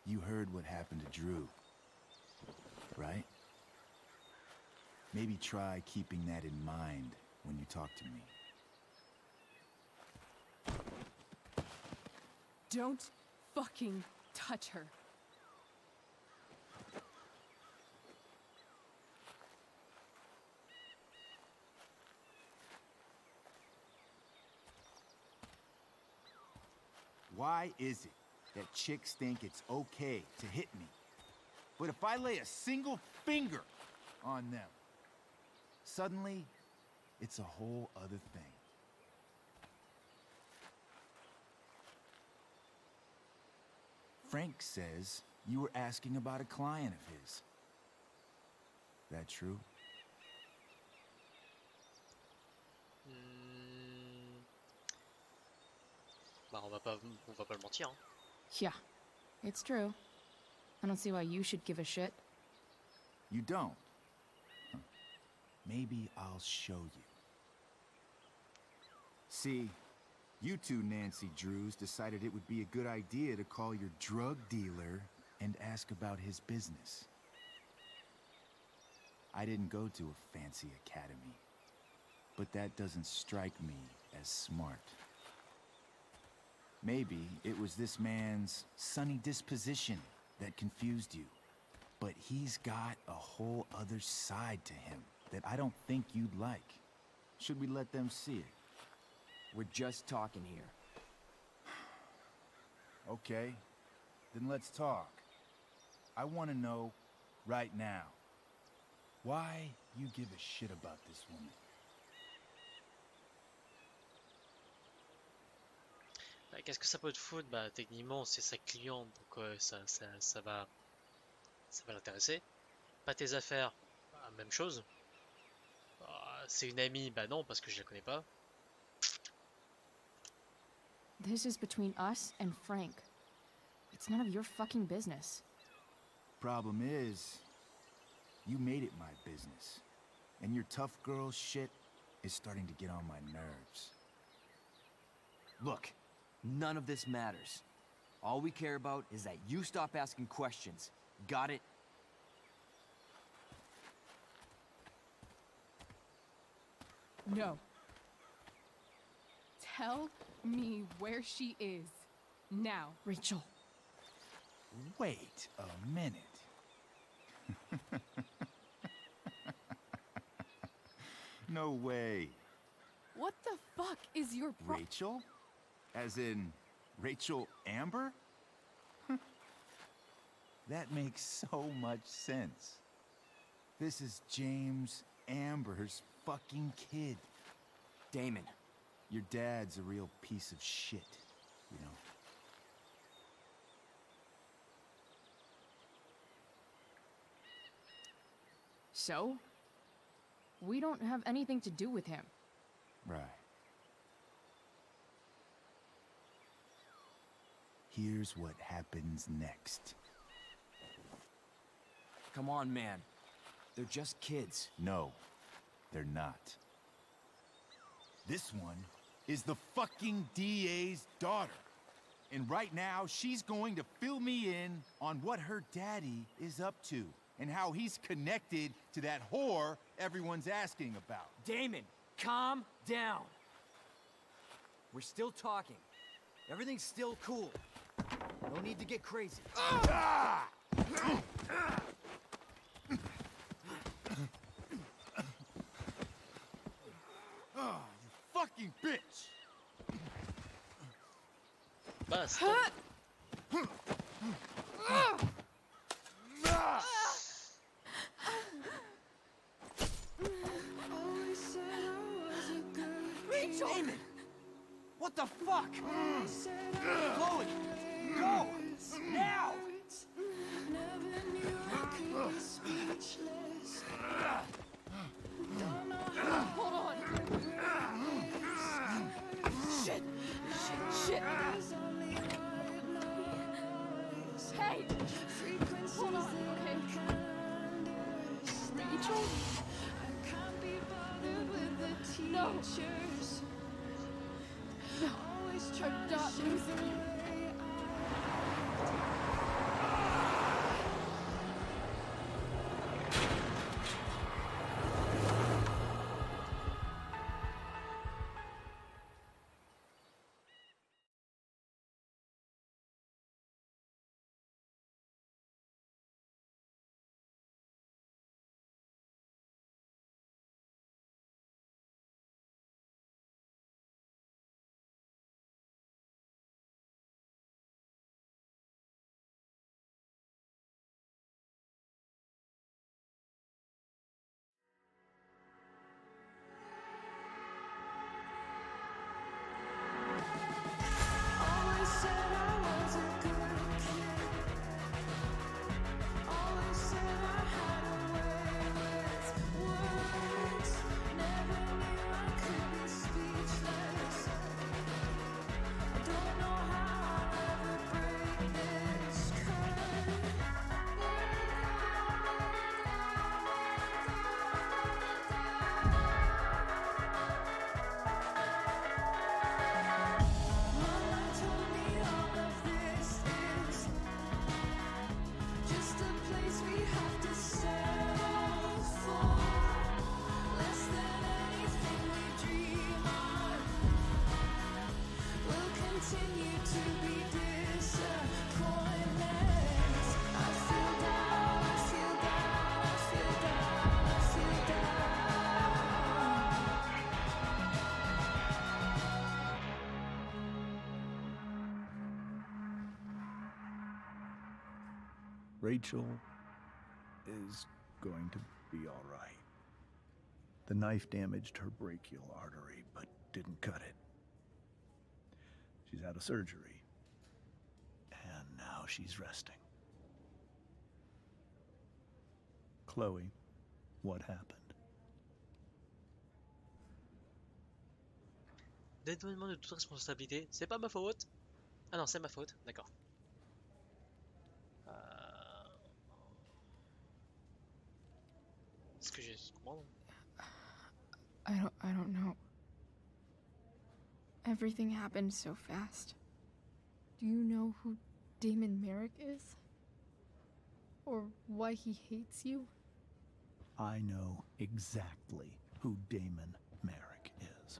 You heard what happened to Drew, right? Maybe try keeping that in mind when you talk to me. Don't fucking touch her. Why is it that chicks think it's okay to hit me? But if I lay a single finger on them, suddenly it's a whole other thing. Frank says you were asking about a client of his. That true? Bah, on va pas le mentir. Hein. Yeah, it's true. I don't see why you should give a shit. You don't? Huh. Maybe I'll show you. See, you two Nancy Drews decided it would be a good idea to call your drug dealer and ask about his business. I didn't go to a fancy academy, but that doesn't strike me as smart. Maybe it was this man's sunny disposition that confused you. But he's got a whole other side to him that I don't think you'd like. Should we let them see it? We're just talking here. Okay, then let's talk. I want to know right now why you give a shit about this woman. Bah, qu'est-ce que ça peut te foutre? Bah, techniquement, c'est sa cliente, donc ça va l'intéresser. Pas tes affaires, bah, même chose. Bah, c'est une amie, bah non, parce que je la connais pas. This is between us and Frank. It's none of your fucking business. Problem is, you made it my business. And your tough girl shit is starting to get on my nerves. Look, none of this matters. All we care about is that you stop asking questions. Got it? No. Tell me where she is. Now. Rachel. Wait a minute. No way. What the fuck is your Rachel? As in, Rachel Amber? That makes so much sense. This is James Amber's fucking kid. Damon. Your dad's a real piece of shit, you know. So? We don't have anything to do with him. Right. Here's what happens next. Come on, man. They're just kids. No, they're not. This one is the fucking DA's daughter. And right now, she's going to fill me in on what her daddy is up to and how he's connected to that whore everyone's asking about. Damon, calm down. We're still talking. Everything's still cool. No need to get crazy. Ah! Oh, you fucking bitch! Basta. Rachel! Damon! What the fuck? Chloe! Go! Now! Hold on. Shit! Shit! Hey! Hold on, okay? Rachel? No! No! I'm not losing you. Rachel is going to be all right. The knife damaged her brachial artery, but didn't cut it. She's had a surgery, and now she's resting. Chloe, what happened? Dédouanement de toute responsabilité, c'est pas ma faute. Ah non, c'est ma faute, d'accord. Est-ce que j'ai comprendre? I don't know. Everything happened so fast. Do you know who Damon Merrick is? Or why he hates you? I know exactly who Damon Merrick is.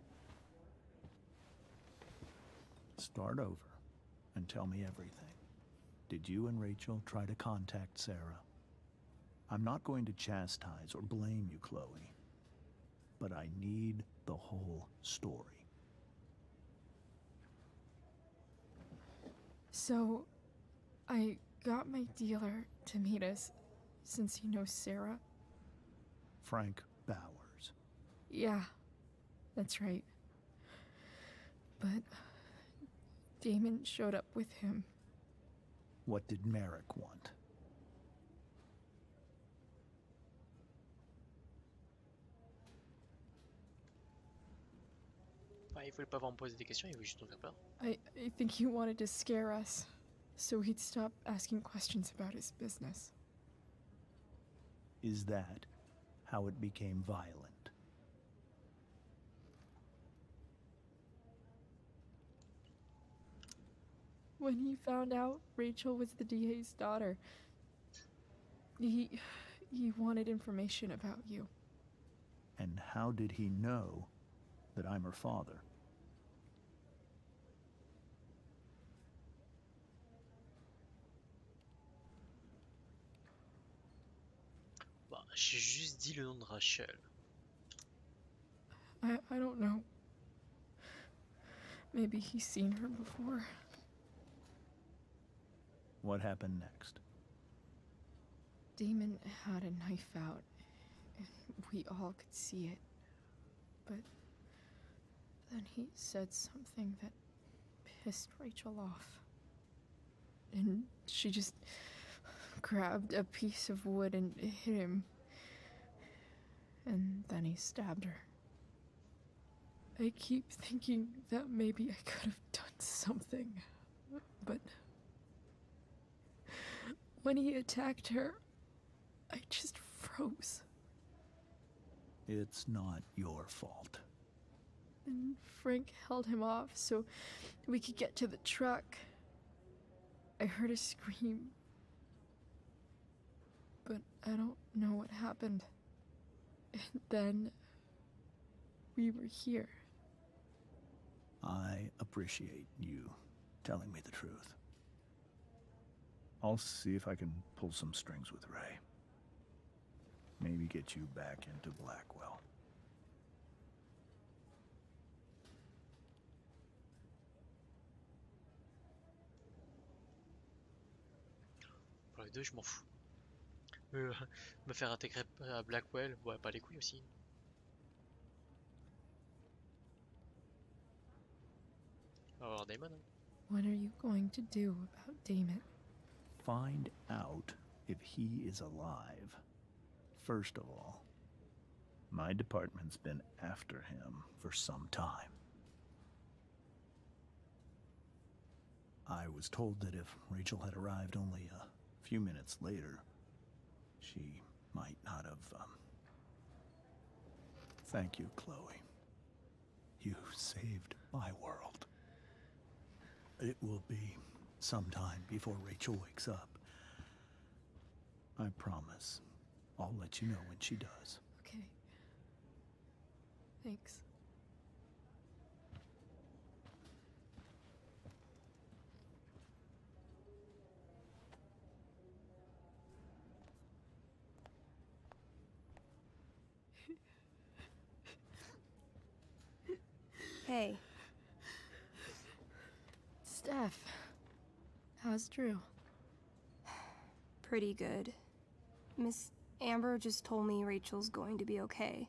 Start over and tell me everything. Did you and Rachel try to contact Sarah? I'm not going to chastise or blame you, Chloe, but I need the whole story. So, I got my dealer to meet us, since he knows Sarah. Frank Bowers. Yeah, that's right. But Damon showed up with him. What did Merrick want? Bah, il voulait pas vraiment me poser des questions, il voulait juste nous faire peur. I think he wanted to scare us, so he'd stop asking questions about his business. Is that how it became violent? When he found out Rachel was the DA's daughter, he wanted information about you. And how did he know that I'm her father? Bah, j'ai juste dit le nom de Rachel. I don't know. Maybe he's seen her before. What happened next? Damon had a knife out, and we all could see it. But then he said something that pissed Rachel off. And she just grabbed a piece of wood and hit him. And then he stabbed her. I keep thinking that maybe I could have done something, but when he attacked her, I just froze. It's not your fault. And Frank held him off so we could get to the truck. I heard a scream, but I don't know what happened. And then we were here. I appreciate you telling me the truth. I'll see if I can pull some strings with Ray. Maybe get you back into Blackwell. Pour les deux, je m'en fous. Me faire intégrer à Blackwell, ouais, pas les couilles aussi. On va voir Damon. Hein. What are you going to do about Damon? Find out if he is alive. First of all, my department's been after him for some time. I was told that if Rachel had arrived only a few minutes later, she might not have, Thank you, Chloe. You saved my world. It will be some time before Rachel wakes up. I promise. I'll let you know when she does. Okay. Thanks. Hey. Steph, how's Drew? Pretty good. Miss Amber just told me Rachel's going to be okay.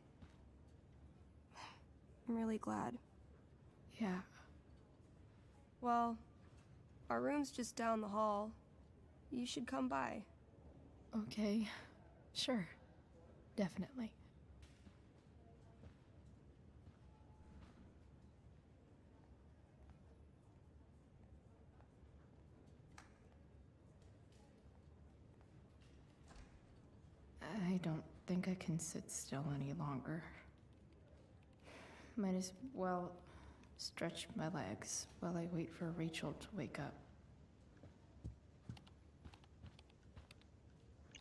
I'm really glad. Yeah. Well, our room's just down the hall. You should come by. Okay. Sure. Definitely. I don't think I can sit still any longer. Might as well stretch my legs while I wait for Rachel to wake up.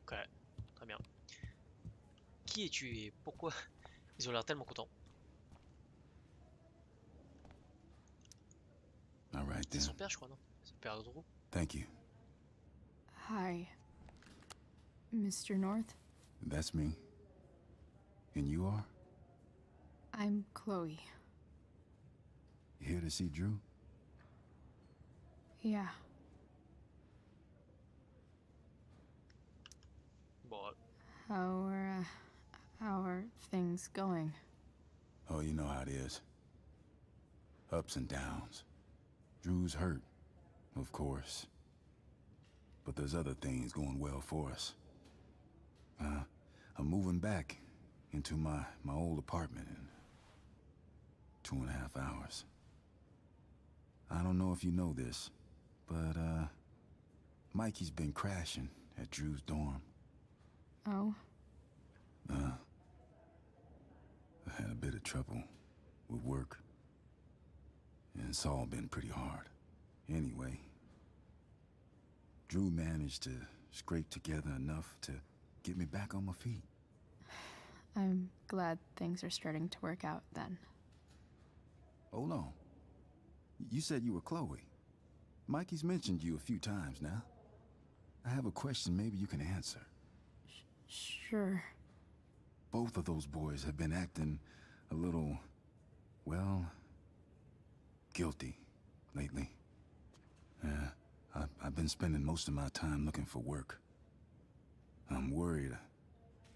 Ok, très bien. Qui es-tu et pourquoi ils ont l'air tellement contents? All right, C'est then. son père, je crois, non? C'est le père de Drew. Thank you. Hi, Mr. North. That's me. And you are? I'm Chloe. You here to see Drew? Yeah. Bon, How are things going? Oh, you know how it is. Ups and downs. Drew's hurt, of course. But there's other things going well for us. I'm moving back into my old apartment in 2.5 hours. I don't know if you know this, but Mikey's been crashing at Drew's dorm. Oh? I had a bit of trouble with work. And it's all been pretty hard. Anyway, Drew managed to scrape together enough to get me back on my feet. I'm glad things are starting to work out then. Hold on. You said you were Chloe. Mikey's mentioned you a few times now. I have a question maybe you can answer. Sure. Both of those boys have been acting a little, well, guilty lately. I've been spending most of my time looking for work. I'm worried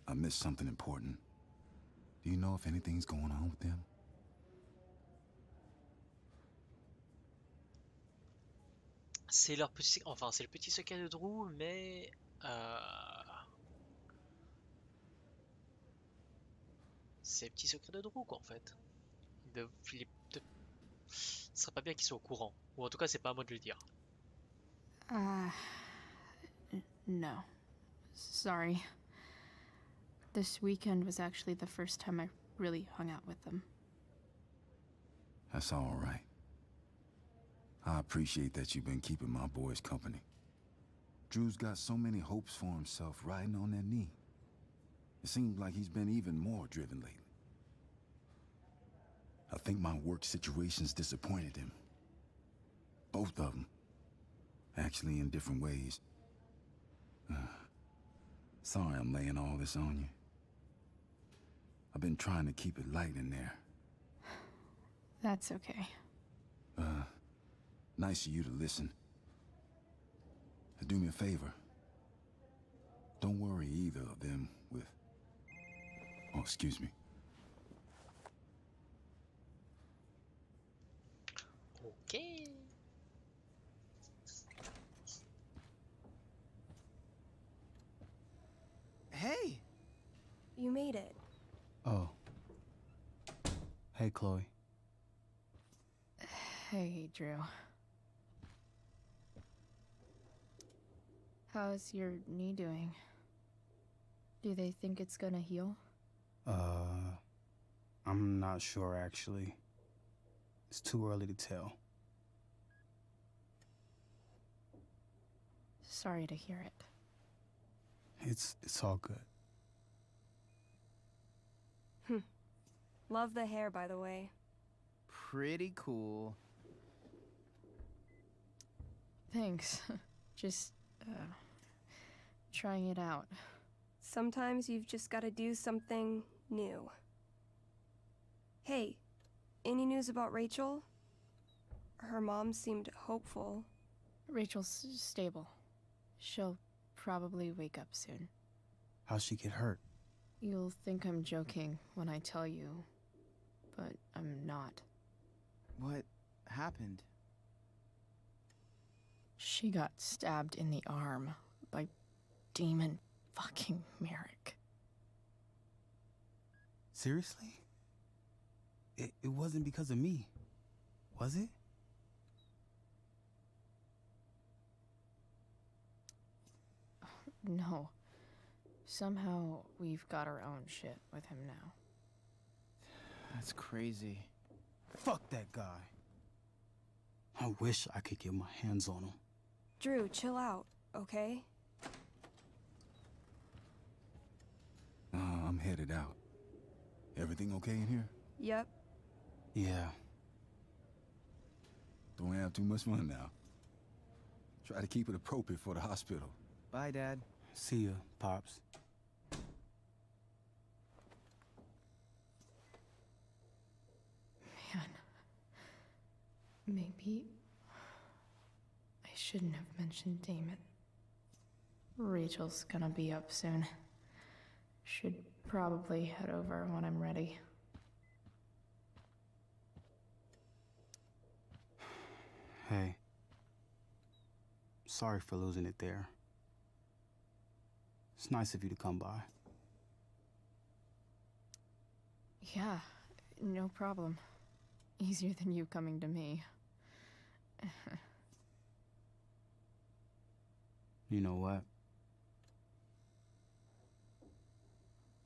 I missed something important. Do you know if anything's going on with them? C'est leur petit, enfin c'est le petit secret de Drew, mais c'est le petit secret de Drew quoi en fait. Ce serait pas bien qu'ils soient au courant, ou en tout cas c'est pas à moi de le dire. No. Sorry. This weekend was actually the first time I really hung out with them. That's all right. I appreciate that you've been keeping my boys company. Drew's got so many hopes for himself riding on that knee. It seems like he's been even more driven lately. I think my work situation's disappointed him. Both of them. Actually, in different ways. Sorry I'm laying all this on you. I've been trying to keep it light in there. That's okay. Nice of you to listen. Do me a favor. Don't worry either of them with... Oh, excuse me. Okay. Hey! You made it. Oh. Hey, Chloe. Hey, Drew. How's your knee doing? Do they think it's gonna heal? I'm not sure, actually. It's too early to tell. Sorry to hear it. It's all good. Love the hair, by the way. Pretty cool. Thanks. Just, trying it out. Sometimes you've just gotta do something new. Hey, any news about Rachel? Her mom seemed hopeful. Rachel's stable. She'll probably wake up soon. How'd she get hurt? You'll think I'm joking when I tell you, but I'm not. What happened? She got stabbed in the arm by demon fucking Merrick. Seriously? It wasn't because of me, was it? No. Somehow we've got our own shit with him now. That's crazy. Fuck that guy. I wish I could get my hands on him. Drew, chill out, okay? I'm headed out. Everything okay in here? Yep. Yeah. Don't have too much fun now. Try to keep it appropriate for the hospital. Bye, Dad. See ya, Pops. Man. Maybe I shouldn't have mentioned Damon. Rachel's gonna be up soon. Should probably head over when I'm ready. Hey. Sorry for losing it there. It's nice of you to come by. Yeah, no problem. Easier than you coming to me. You know what?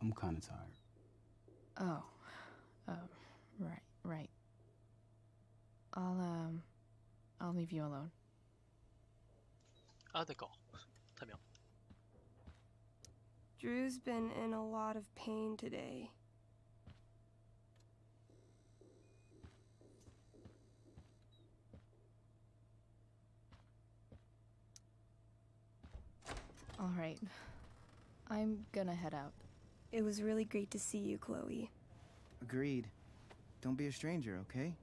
I'm kinda tired. Oh, right. I'll leave you alone. Ah d'accord. Très bien. Drew's been in a lot of pain today. All right. I'm gonna head out. It was really great to see you, Chloe. Agreed. Don't be a stranger, okay?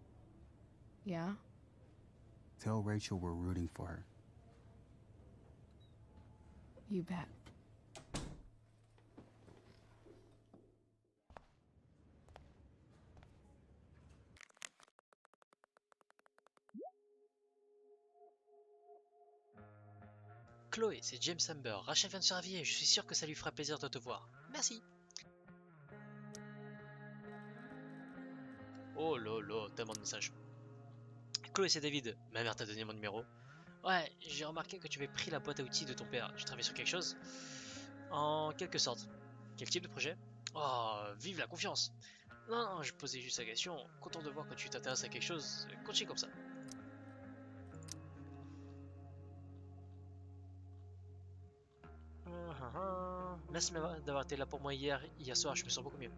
Yeah? Tell Rachel we're rooting for her. You bet. Chloé, c'est James Amber. Rachel vient de se réveiller. Je suis sûr que ça lui fera plaisir de te voir. Merci. Oh lolo, tellement de messages. Chloé, c'est David. Ma mère t'a donné mon numéro. Ouais, j'ai remarqué que tu avais pris la boîte à outils de ton père. Je travaille sur quelque chose. En quelque sorte. Quel type de projet? Oh, vive la confiance. Non, je posais juste la question. Content de voir que tu t'intéresses à quelque chose. Continue comme ça. Merci d'avoir été là pour moi hier soir, je me sens beaucoup mieux.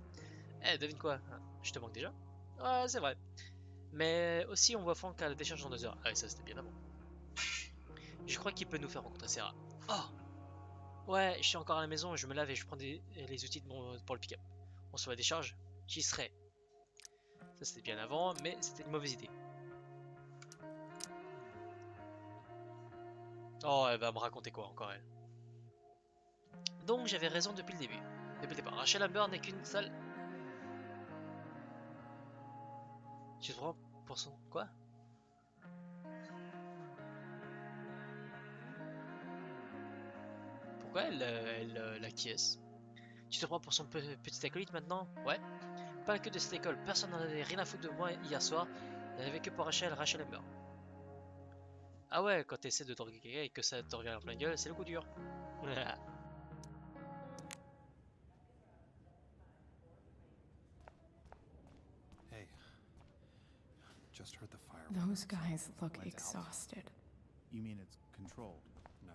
Eh, devine quoi? Je te manque déjà? Ouais, c'est vrai. Mais aussi, on voit Franck à la décharge dans 2 heures. Ah, ça c'était bien avant. Je crois qu'il peut nous faire rencontrer Sarah. Oh! Ouais, je suis encore à la maison, je me lave et je prends les outils pour le pick-up. On se voit à la décharge? J'y serai. Ça c'était bien avant, mais c'était une mauvaise idée. Oh, elle va me raconter quoi encore elle? Donc j'avais raison depuis le début. Depuis le départ. Rachel Amber n'est qu'une sale. Tu te prends pour son. Quoi? Pourquoi elle l'acquiesce? Tu te prends pour son petit acolyte maintenant? Ouais. Pas que de cette école, personne n'en avait rien à foutre de moi hier soir. Il n'y en avait que pour Rachel Amber. Ah ouais, quand t'essaies de droguer quelqu'un et que ça te revient en plein gueule, c'est le coup dur. Hey, just heard the fire. Those guys look exhausted. You mean it's controlled? No,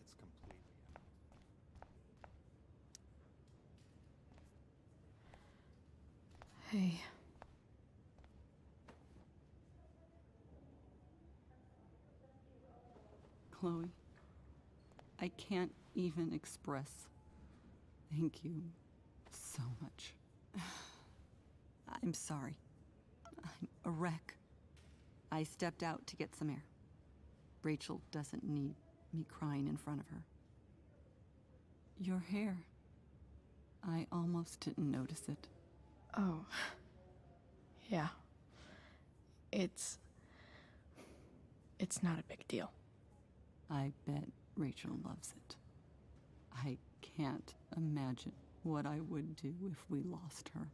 it's completely. Hey. Chloe, I can't even express thank you so much. I'm sorry. I'm a wreck. I stepped out to get some air. Rachel doesn't need me crying in front of her. Your hair. I almost didn't notice it. Oh. Yeah. It's not a big deal. I bet Rachel loves it. I can't imagine what I would do if we lost her.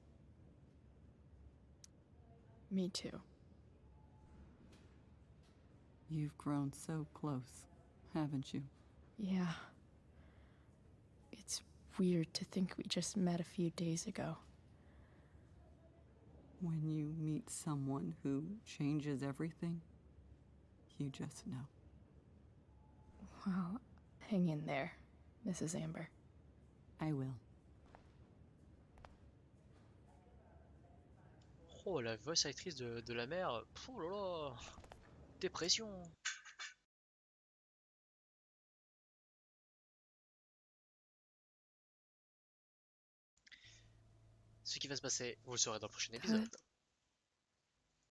Me too. You've grown so close, haven't you? Yeah. It's weird to think we just met a few days ago. When you meet someone who changes everything, you just know. Well, hang in there, Mrs. Amber. I will. Oh, la voice actrice de la mère. Oh là là. Dépression. Ce qui va se passer, vous le saurez dans le prochain épisode.